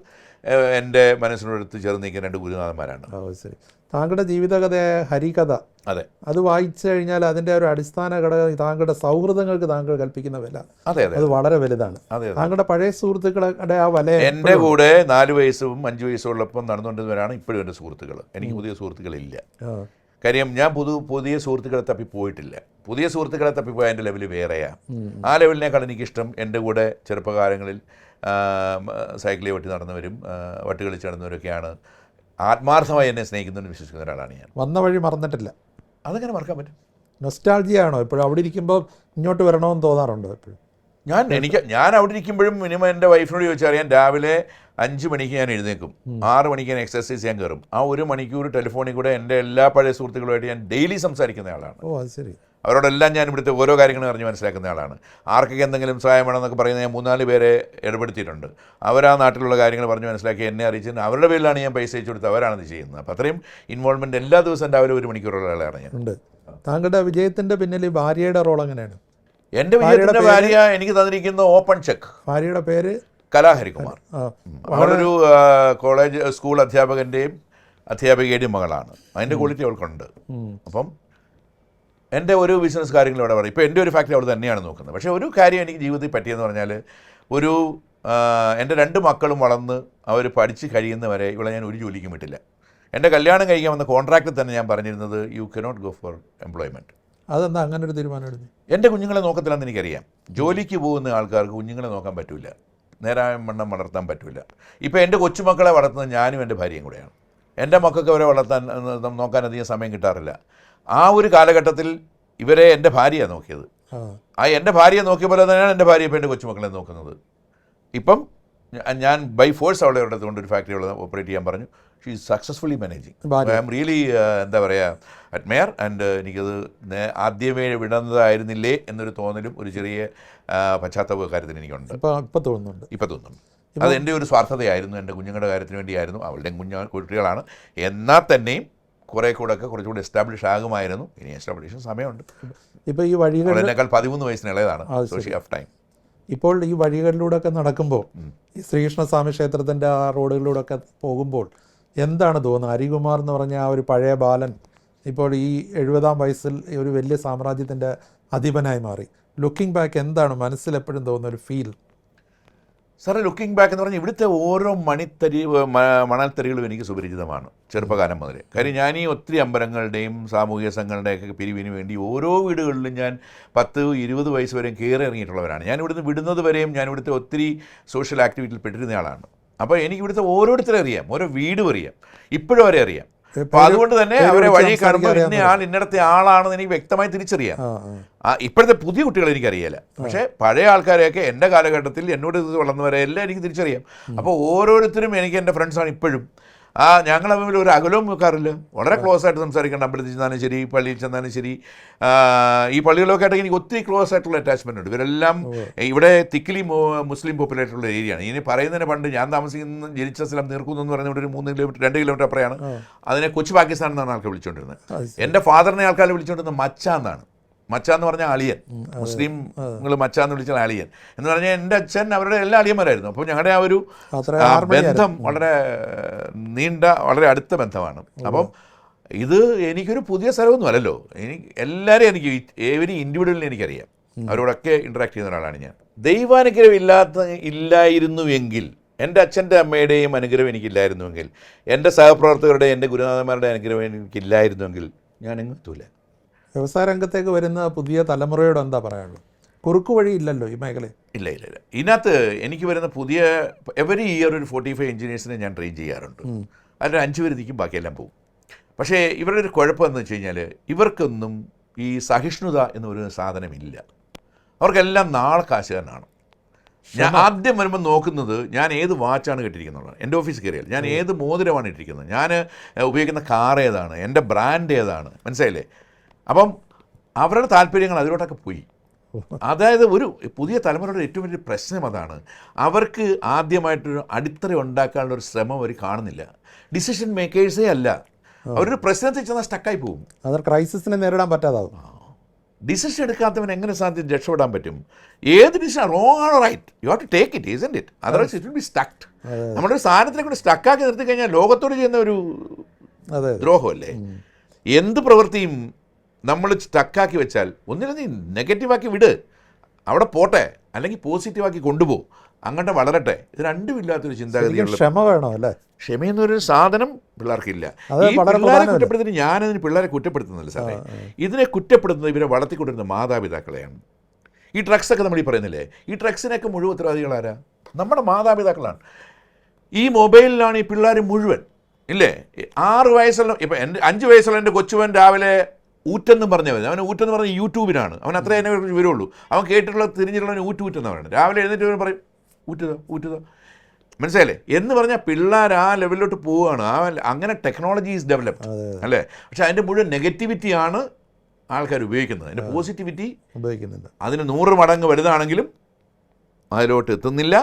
എൻ്റെ മനസ്സിനോടടുത്ത് ചേർന്ന് നിൽക്കുന്ന 2 ഗുരുനാഥന്മാരാണ്. ശരി. താങ്കളുടെ ജീവിതകഥ ഹരികഥ, അതെ, അത് വായിച്ചു കഴിഞ്ഞാൽ അതിൻ്റെ ഒരു അടിസ്ഥാന ഘടകം താങ്കളുടെ സൗഹൃദങ്ങൾക്ക് താങ്കൾ കൽപ്പിക്കുന്ന വില, അതെ അതെ, അത് വളരെ വലുതാണ്. താങ്കളുടെ പഴയ സുഹൃത്തുക്കളുടെ ആ വല എൻ്റെ കൂടെ 4 വയസ്സും 5 വയസ്സും ഉള്ളപ്പം നടന്നുകൊണ്ടിരുന്നവരാണ് ഇപ്പോഴും എൻ്റെ സുഹൃത്തുക്കൾ. എനിക്ക് പുതിയ സുഹൃത്തുക്കളില്ല. കാര്യം ഞാൻ പുതിയ സുഹൃത്തുക്കളെ തപ്പി പോയിട്ടില്ല. പുതിയ സുഹൃത്തുക്കളെ തപ്പിപ്പോയ എൻ്റെ ലെവൽ വേറെയാണ്. ആ ലെവലിനേക്കാൾ എനിക്കിഷ്ടം എൻ്റെ കൂടെ ചെറുപ്പകാലങ്ങളിൽ സൈക്കിളിൽ വെട്ടി നടന്നവരും വട്ടി കളിച്ച് നടന്നവരൊക്കെയാണ്. ആത്മാർത്ഥമായി എന്നെ സ്നേഹിക്കുന്നതിന് വിശ്വസിക്കുന്ന ഒരാളാണ് ഞാൻ. വന്ന വഴി മറന്നിട്ടില്ല. അതെങ്ങനെ മറക്കാൻ പറ്റും? നൊസ്റ്റാൾജിയാണോ ഇപ്പോഴും? അവിടെ ഇരിക്കുമ്പോൾ ഇങ്ങോട്ട് വരണമെന്ന് തോന്നാറുണ്ടോ എപ്പോഴും? ഞാൻ അവിടെ ഇരിക്കുമ്പോഴും മിനിമം എൻ്റെ വൈഫിനോട് ചോദിച്ചറിയാൻ, രാവിലെ 5 മണിക്ക് ഞാൻ എഴുന്നേക്കും, 6 മണിക്ക് ഞാൻ എക്സസൈസ് ചെയ്യാൻ കയറും. ആ 1 മണിക്കൂർ ടെലിഫോണിൽ കൂടെ എൻ്റെ എല്ലാ പഴയ സുഹൃത്തുക്കളുമായിട്ട് ഞാൻ ഡെയിലി സംസാരിക്കുന്ന ആളാണ്. ഓ അത് ശരി. അവരോടെല്ലാം ഞാൻ ഇവിടുത്തെ ഓരോ കാര്യങ്ങളും അറിഞ്ഞ് മനസ്സിലാക്കുന്ന ആളാണ്. ആർക്കൊക്കെ എന്തെങ്കിലും സഹായം വേണമെന്നൊക്കെ പറയുന്നത് ഞാൻ 3-4 പേരെ ഇടപെടുത്തിയിട്ടുണ്ട്. അവരാ നാട്ടിലുള്ള കാര്യങ്ങൾ പറഞ്ഞ് മനസ്സിലാക്കി എന്നെ അറിയിച്ചിട്ട് അവരുടെ പേരിലാണ് ഞാൻ പൈസ അയച്ചു കൊടുത്ത് അവരാണ് ഇത് ചെയ്യുന്നത്. അപ്പോൾ അത്രയും ഇൻവോൾവ്മെൻറ്റ് എല്ലാ ദിവസവും രാവിലെ 1 മണിക്കൂറുള്ള ആളാണ് ഞാൻ. ഉണ്ട്. താങ്കളുടെ വിജയത്തിൻ്റെ പിന്നിൽ ഭാര്യയുടെ റോൾ എങ്ങനെയാണ്? എൻ്റെ വിജയത്തിൻ്റെ ഭാര്യ എനിക്ക് തന്നിരിക്കുന്ന ഓപ്പൺ ചെക്ക്. ഭാര്യയുടെ പേര് കലാഹരികുമാർ. അവളൊരു സ്കൂൾ അധ്യാപകൻ്റെയും അധ്യാപികയുടെയും മകളാണ്. അതിൻ്റെ ക്വാളിറ്റി അവൾക്കുണ്ട്. അപ്പം എൻ്റെ ഒരു ബിസിനസ് കാര്യങ്ങളും അവിടെ പറയും. ഇപ്പോൾ എൻ്റെ ഒരു ഫാക്ടറി അവൾ തന്നെയാണ് നോക്കുന്നത്. പക്ഷേ ഒരു കാര്യം എനിക്ക് ജീവിതത്തിൽ പറ്റിയെന്ന് പറഞ്ഞാൽ, എൻ്റെ 2 മക്കളും വളർന്ന് അവർ പഠിച്ച് കഴിയുന്നവരെ ഇവിടെ ഞാൻ ഒരു ജോലിക്കും വിട്ടില്ല. എൻ്റെ കല്യാണം കഴിക്കാൻ വന്ന കോൺട്രാക്റ്റിൽ തന്നെ ഞാൻ പറഞ്ഞിരുന്നത് you cannot go for employment. അതെന്താ അങ്ങനെ ഒരു തീരുമാനം എടുത്തു? എൻ്റെ കുഞ്ഞുങ്ങളെ നോക്കത്തില്ലെന്ന് എനിക്കറിയാം. ജോലിക്ക് പോകുന്ന ആൾക്കാർക്ക് കുഞ്ഞുങ്ങളെ നോക്കാൻ പറ്റില്ല, നേരാവണ്ണം വളർത്താൻ പറ്റില്ല. ഇപ്പോൾ എൻ്റെ കൊച്ചുമക്കളെ വളർത്തുന്നത് ഞാനും എൻ്റെ ഭാര്യയും കൂടെയാണ്. എൻ്റെ മക്കൾക്ക് അവരെ നോക്കാൻ അധികം സമയം കിട്ടാറില്ല. ആ ഒരു കാലഘട്ടത്തിൽ ഇവരെ എൻ്റെ ഭാര്യയാണ് നോക്കിയത്. എൻ്റെ ഭാര്യയെ നോക്കിയ പോലെ തന്നെയാണ് എൻ്റെ ഭാര്യ ഇപ്പോൾ എൻ്റെ കൊച്ചുമക്കളെ നോക്കുന്നത്. ഇപ്പം ഞാൻ ബൈ ഫോഴ്സ് അവളെ അവിടെ കൊണ്ട് ഒരു ഫാക്ടറി ഓപ്പറേറ്റ് ചെയ്യാൻ പറഞ്ഞു. She is successfully managing. I am really എന്താ പറയുക, അഡ്മയർ. ആൻഡ് എനിക്കത് ആദ്യമേ വിടുന്നതായിരുന്നില്ലേ എന്നൊരു തോന്നലും ഒരു ചെറിയ പശ്ചാത്തല കാര്യത്തിന് എനിക്കുണ്ട്. ഇപ്പം തോന്നുന്നുണ്ട്. അത് എൻ്റെ ഒരു സ്വാർത്ഥതയായിരുന്നു. എൻ്റെ കുഞ്ഞുങ്ങളുടെ കാര്യത്തിന് വേണ്ടിയായിരുന്നു. അവളുടെ കുട്ടികളാണ്. എന്നാൽ തന്നെയും കുറച്ചുകൂടെ എസ്റ്റാബ്ലിഷ് ആകുമായിരുന്നു. ഇനി എസ്റ്റാബ്ലിഷ് സമയമുണ്ട്. ഇപ്പോൾ ഈ വഴികളേക്കാൾ 13 വയസ്സിന് ഇളയതാണ്. Of time. ഇപ്പോൾ ഈ വഴികളിലൂടെയൊക്കെ നടക്കുമ്പോൾ, ഈ ശ്രീകൃഷ്ണസ്വാമി ക്ഷേത്രത്തിൻ്റെ ആ റോഡുകളിലൂടെയൊക്കെ പോകുമ്പോൾ എന്താണ് തോന്നുന്നത്? ഹരികുമാർ എന്ന് പറഞ്ഞ ആ ഒരു പഴയ ബാലൻ ഇപ്പോൾ ഈ 70-ാം വയസ്സിൽ ഒരു വലിയ സാമ്രാജ്യത്തിൻ്റെ അധിപനായി മാറി. ലുക്കിംഗ് ബാക്ക് എന്താണ് മനസ്സിൽ എപ്പോഴും തോന്നുന്ന ഒരു ഫീൽ? സാറേ, ലുക്കിംഗ് ബാക്ക് എന്ന് പറഞ്ഞാൽ ഇവിടുത്തെ ഓരോ മണൽത്തരികളും എനിക്ക് സുപരിചിതമാണ് ചെറുപ്പകാലം മുതലേ. കാര്യം ഞാൻ ഈ ഒത്തിരി അമ്പലങ്ങളുടെയും സാമൂഹിക സംഘങ്ങളുടെയൊക്കെ പിരിവിന് വേണ്ടി ഓരോ വീടുകളിലും ഞാൻ 10-20 വയസ്സ് വരെയും കയറി ഇറങ്ങിയിട്ടുള്ളവരാണ്. ഞാൻ ഇവിടുന്ന് വിടുന്നത് വരെയും ഞാൻ ഇവിടുത്തെ ഒത്തിരി സോഷ്യൽ ആക്ടിവിറ്റിയിൽ പെട്ടിരുന്ന ആളാണ്. അപ്പോൾ എനിക്ക് ഇവിടുത്തെ ഓരോരുത്തരെ അറിയാം, ഓരോ വീടും അറിയാം, ഇപ്പോഴും അവരെ അറിയാം. അപ്പോൾ അതുകൊണ്ട് തന്നെ അവരെ വഴി കാണുമ്പോൾ ഇന്ന ആൾ ഇന്നടത്തെ ആളാണെന്ന് എനിക്ക് വ്യക്തമായി തിരിച്ചറിയാം. ഇപ്പോഴത്തെ പുതിയ കുട്ടികളെ എനിക്കറിയില്ല. പക്ഷേ പഴയ ആൾക്കാരെയൊക്കെ എൻ്റെ കാലഘട്ടത്തിൽ എന്നോട് വളർന്നവരെ എല്ലാം എനിക്ക് തിരിച്ചറിയാം. അപ്പോൾ ഓരോരുത്തരും എനിക്ക് എൻ്റെ ഫ്രണ്ട്സാണ് ഇപ്പോഴും. ഞങ്ങൾ തമ്മിൽ ഒരു അകലവും വെക്കാറില്ല. വളരെ ക്ലോസ് ആയിട്ട് സംസാരിക്കേണ്ട. അമ്പലത്തിൽ ചെന്നാലും ശരി, പള്ളിയിൽ ചെന്നാലും ശരി. ഈ പള്ളികളൊക്കെ ആയിട്ട് എനിക്ക് ഒത്തിരി ക്ലോസ് ആയിട്ടുള്ള അറ്റാച്ച്മെൻ്റ് ഉണ്ട്. ഇവരെല്ലാം ഇവിടെ തിക്കിലി മുസ്ലിം പോപ്പുലേറ്റുള്ള ഏരിയയാണ്. ഇനി പറയുന്നതിന് പണ്ട് ഞാൻ താമസിക്കുന്ന ജനിച്ച സ്ഥലം നീർക്കുന്നു എന്ന് പറയുന്നത് ഒരു 2 കിലോമീറ്റർ അപ്പുറമാണ്. അതിനെ കൊച്ചു പാകിസ്ഥാൻ എന്നാണ് ആൾക്കാർ വിളിച്ചുകൊണ്ടിരുന്നത്. എൻ്റെ ഫാദറിനെ ആൾക്കാർ വിളിച്ചുകൊണ്ടിരുന്നത് മച്ച എന്നാണ്. മച്ച എന്ന് പറഞ്ഞാൽ അളിയൻ. മുസ്ലിംകൾ മച്ച എന്ന് വിളിച്ചാൽ അളിയൻ എന്ന് പറഞ്ഞാൽ എൻ്റെ അച്ഛൻ അവരുടെ എല്ലാ അളിയന്മാരായിരുന്നു. അപ്പോൾ ഞങ്ങളുടെ ആ ഒരു ബന്ധം വളരെ നീണ്ട, വളരെ അടുത്ത ബന്ധമാണ്. അപ്പം ഇത് എനിക്കൊരു പുതിയ സ്ഥലമൊന്നും അല്ലല്ലോ. എല്ലാവരെയും എനിക്ക് ഏവരി ഇൻഡിവിജ്വലിനെ എനിക്കറിയാം. അവരോടൊക്കെ ഇൻട്രാക്ട് ചെയ്യുന്ന ഒരാളാണ് ഞാൻ. ദൈവാനുഗ്രഹം ഇല്ലായിരുന്നുവെങ്കിൽ, എൻ്റെ അച്ഛൻ്റെ അമ്മയുടെയും അനുഗ്രഹം എനിക്കില്ലായിരുന്നുവെങ്കിൽ, എൻ്റെ സഹപ്രവർത്തകരുടെ, എൻ്റെ ഗുരുനാഥന്മാരുടെ അനുഗ്രഹം എനിക്കില്ലായിരുന്നുവെങ്കിൽ ഞാൻ എങ്ങെത്തൂല. വ്യവസായ രംഗത്തേക്ക് വരുന്ന പുതിയ തലമുറയോട് എന്താ പറയാനുള്ളത്? കുറുക്കു വഴി ഇല്ലല്ലോ ഈ മേഖലയിൽ. ഇല്ല. ഇതിനകത്ത് എനിക്ക് വരുന്ന പുതിയ എവറി ഇയർ ഒരു 45 എഞ്ചിനീയേഴ്സിനെ ഞാൻ ട്രെയിൻ ചെയ്യാറുണ്ട്. അതിൽ 5 പേര് നിൽക്കും, ബാക്കിയെല്ലാം പോകും. പക്ഷേ ഇവരുടെ ഒരു കുഴപ്പമെന്ന് വെച്ച് കഴിഞ്ഞാൽ ഇവർക്കൊന്നും ഈ സഹിഷ്ണുത എന്ന് പറയുന്ന സാധനമില്ല. അവർക്കെല്ലാം നാളെ കാശുകാരനാണ്. ഞാൻ ആദ്യം വരുമ്പോൾ നോക്കുന്നത് ഞാൻ ഏത് വാച്ചാണ് കെട്ടിയിരിക്കുന്നത്. എൻ്റെ ഓഫീസിൽ കയറിയാൽ ഞാൻ ഏത് മോതിരമാണ് ഇട്ടിരിക്കുന്നത്, ഞാൻ ഉപയോഗിക്കുന്ന കാർ ഏതാണ്, എൻ്റെ ബ്രാൻഡ് ഏതാണ്, മനസ്സിലായില്ലേ? അപ്പം അവരുടെ താല്പര്യങ്ങൾ അതിലോട്ടൊക്കെ പോയി. അതായത് ഒരു പുതിയ തലമുറയുടെ ഏറ്റവും വലിയ പ്രശ്നം അതാണ്. അവർക്ക് ആദ്യമായിട്ടൊരു അടിത്തറ ഉണ്ടാക്കാനുള്ള ഒരു ശ്രമം അവർ കാണുന്നില്ല. ഡിസിഷൻ മേക്കേഴ്സേ അല്ല. അവരൊരു പ്രശ്നത്തിൽ ചെന്നാൽ സ്റ്റക്കായി പോകും. അത് ക്രൈസിസിനെ നേരിടാൻ പറ്റാതാവും. ഡിസിഷൻ എടുക്കാത്തവൻ എങ്ങനെ സാധ്യത രക്ഷപ്പെടാൻ പറ്റും? ഏത് ഡിസിഷൻ റോങ് ആണോ right, you have to take it, isn't it, otherwise it will be stucked. നമ്മുടെ ഒരു സാധനത്തിനെ കൊണ്ട് സ്റ്റക്കാക്കി നിർത്തി കഴിഞ്ഞാൽ ലോകത്തോട് ചെയ്യുന്ന ഒരു ദ്രോഹമല്ലേ? എന്ത് പ്രവൃത്തിയും നമ്മൾ സ്റ്റക്കാക്കി വെച്ചാൽ ഒന്നിനും നീ നെഗറ്റീവാക്കി വിട്, അവിടെ പോട്ടെ, അല്ലെങ്കിൽ പോസിറ്റീവാക്കി കൊണ്ടുപോകും, അങ്ങോട്ട് വളരട്ടെ. ഇത് രണ്ടുമില്ലാത്തൊരു ചിന്താഗതിയുള്ള ക്ഷമ വേണം അല്ലേ? ക്ഷമയെന്നൊരു സാധനം പിള്ളേർക്കില്ല. ഈ പിള്ളേരെ കുറ്റപ്പെടുത്തുന്നത് ഞാനതിന് പിള്ളേരെ കുറ്റപ്പെടുത്തുന്നില്ല സാറേ, ഇതിനെ കുറ്റപ്പെടുത്തുന്നത് ഇവരെ വളർത്തിക്കൊണ്ടിരുന്ന മാതാപിതാക്കളെയാണ്. ഈ ഡ്രഗ്സൊക്കെ നമ്മൾ ഈ പറയുന്നില്ലേ, ഈ ഡ്രഗ്സിനൊക്കെ മുഴുവൻ ഉത്തരവാദികളാരാ? നമ്മുടെ മാതാപിതാക്കളാണ്. ഈ മൊബൈലിലാണ് ഈ പിള്ളേർ മുഴുവൻ, ഇല്ലേ? 6 വയസ്സുള്ള, ഇപ്പം എൻ്റെ 5 വയസ്സുള്ള എൻ്റെ കൊച്ചുവൻ രാവിലെ ഊറ്റെന്നും പറഞ്ഞവൻ, അവന് ഊറ്റെന്ന് പറഞ്ഞ യൂട്യൂബിനാണ്, അവൻ അത്രേ എന്നെ കുറിച്ച് വിവരമുള്ളൂ. അവൻ കേട്ടിട്ടുള്ള തിരിഞ്ഞിട്ടുള്ളവന് ഊറ്റെന്ന് പറയുന്നത്. രാവിലെ എഴുന്നേറ്റ് അവൻ പറയും ഊറ്റുക, മനസ്സിലായില്ലേ? എന്ന് പറഞ്ഞാൽ പിള്ളേർ ആ ലെവലിലോട്ട് പോവുകയാണ്. അങ്ങനെ ടെക്നോളജി ഈസ് ഡെവലപ്ഡ് അല്ലേ? പക്ഷെ അതിൻ്റെ മുഴുവൻ നെഗറ്റിവിറ്റിയാണ് ആൾക്കാർ ഉപയോഗിക്കുന്നത്. അതിൻ്റെ പോസിറ്റിവിറ്റി ഉപയോഗിക്കുന്നുണ്ട്. അതിന് 100 മടങ്ങ് വലുതാണെങ്കിലും അതിലോട്ട് എത്തുന്നില്ല.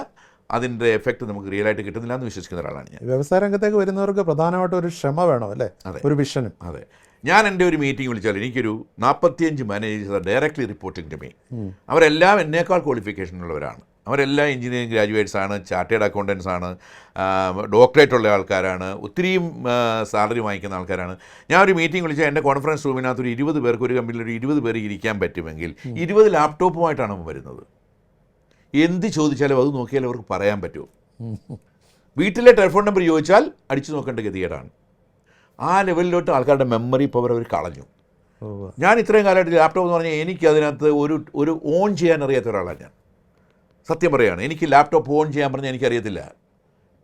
അതിൻ്റെ എഫക്റ്റ് നമുക്ക് റിയലായിട്ട് കിട്ടുന്നില്ല എന്ന് വിശ്വസിക്കുന്ന ഒരാളാണ് ഞാൻ. വ്യവസായ രംഗത്തേക്ക് വരുന്നവർക്ക് പ്രധാനമായിട്ടും ഒരു ക്ഷമ വേണം അല്ലേ? ഒരു വിഷനും. അതെ. ഞാൻ എൻ്റെ ഒരു മീറ്റിംഗ് വിളിച്ചാൽ എനിക്കൊരു 45 managers directly reporting to me. അവരെല്ലാം എന്നേക്കാൾ ക്വാളിഫിക്കേഷൻ ഉള്ളവരാണ്. അവരെല്ലാം എഞ്ചിനീയറിംഗ് ഗ്രാജുവേറ്റ്സ് ആണ്, ചാർട്ടേഡ് അക്കൗണ്ടൻസ് ആണ്, ഡോക്ടറേറ്റ് ഉള്ള ആൾക്കാരാണ്, ഒത്തിരിയും സാലറി വാങ്ങിക്കുന്ന ആൾക്കാരാണ്. ഞാൻ ഒരു മീറ്റിംഗ് വിളിച്ചാൽ എൻ്റെ കോൺഫറൻസ് റൂമിനകത്ത് ഒരു 20 പേർക്ക്, ഒരു കമ്പനിയിൽ ഒരു 20 പേര് ഇരിക്കാൻ പറ്റുമെങ്കിൽ 20 ലാപ്ടോപ്പുമായിട്ടാണ് വരുന്നത്. എന്ത് ചോദിച്ചാലും അത് നോക്കിയാൽ അവർക്ക് പറയാൻ പറ്റുമോ? വീട്ടിലെ ടെലിഫോൺ നമ്പർ ചോദിച്ചാൽ അടിച്ചു നോക്കേണ്ട ഗതികേടാണ്. ആ ലെവലിലോട്ട് ആൾക്കാരുടെ മെമ്മറി പവർ അവർ കളഞ്ഞു. ഞാൻ ഇത്രയും കാലമായിട്ട് ലാപ്ടോപ്പ് എന്ന് പറഞ്ഞാൽ എനിക്ക് അതിനകത്ത് ഒരു ഓൺ ചെയ്യാൻ അറിയാത്ത ഒരാളാണ് ഞാൻ. സത്യം പറയുകയാണ്, എനിക്ക് ലാപ്ടോപ്പ് ഓൺ ചെയ്യാൻ പറഞ്ഞാൽ എനിക്കറിയത്തില്ല.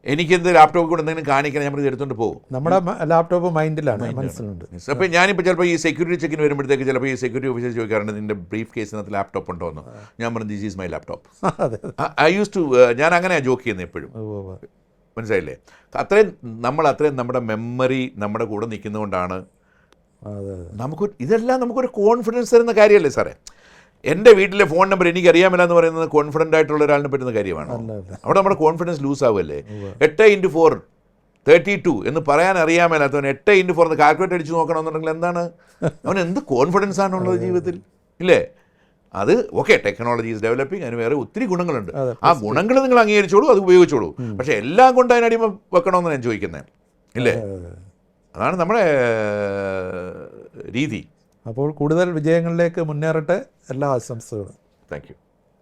എനിക്കെന്ത് ലാപ്ടോപ്പ് കൂടെ എന്തെങ്കിലും കാണിക്കണം, ഞാൻ എടുത്തുകൊണ്ട് പോകും. നമ്മുടെ ലാപ്ടോപ്പ് മൈൻഡിലാണ്, മനസ്സിലുണ്ട്. അപ്പോൾ ഞാനിപ്പോൾ ചിലപ്പോൾ ഈ സെക്യൂരിറ്റി ചെക്കിന് വരുമ്പോഴത്തേക്ക് ചിലപ്പോൾ ഈ സെക്യൂരിറ്റി ഓഫീസർ ചോദിക്കാറുണ്ട്, നിൻ്റെ ബ്രീഫ് കേസിനകത്ത് ലാപ്ടോപ്പ് ഉണ്ടോ എന്ന്. ഞാൻ പറഞ്ഞു this is my laptop. I use to, ഞാൻ അങ്ങനെയാണ് ജോക്ക് ചെയ്യുന്നത് എപ്പോഴും, മനസ്സിലായില്ലേ? അത്രയും നമ്മുടെ മെമ്മറി നമ്മുടെ കൂടെ നിൽക്കുന്നതുകൊണ്ടാണ് ഇതെല്ലാം നമുക്കൊരു കോൺഫിഡൻസ് തരുന്ന കാര്യമല്ലേ സാറേ? എൻ്റെ വീട്ടിലെ ഫോൺ നമ്പർ എനിക്ക് അറിയാമില്ല എന്ന് പറയുന്നത് കോൺഫിഡൻ്റ് ആയിട്ടുള്ള ഒരാളിനെ പറ്റുന്ന കാര്യമാണ്. അവിടെ നമ്മുടെ കോൺഫിഡൻസ് ലൂസ് ആവുമല്ലേ? 8x4 32 എന്ന് പറയാൻ അറിയാമല്ലാത്തവൻ 8x4 എന്ന് കാൽക്കുലേറ്റ് അടിച്ച് നോക്കണമെന്നുണ്ടെങ്കിൽ എന്താണ് അവൻ എന്ത് കോൺഫിഡൻസ് ആണുള്ളത് ജീവിതത്തിൽ, ഇല്ലേ? അത് ഓക്കെ, ടെക്നോളജി ഈസ് ഡെവലപ്പിംഗ്, അതിന് വേറെ ഒത്തിരി ഗുണങ്ങളുണ്ട്. ആ ഗുണങ്ങൾ നിങ്ങൾ അംഗീകരിച്ചോളൂ, അത് ഉപയോഗിച്ചോളൂ. പക്ഷേ എല്ലാം കൊണ്ട് അതിനടിമ വെക്കണമെന്ന് ഞാൻ ചോദിക്കുന്നത്, ഇല്ലേ? അതാണ് നമ്മുടെ രീതി. അപ്പോൾ കൂടുതൽ വിജയങ്ങളിലേക്ക് മുന്നേറട്ടെ. എല്ലാ ആശംസകളും. Thank you.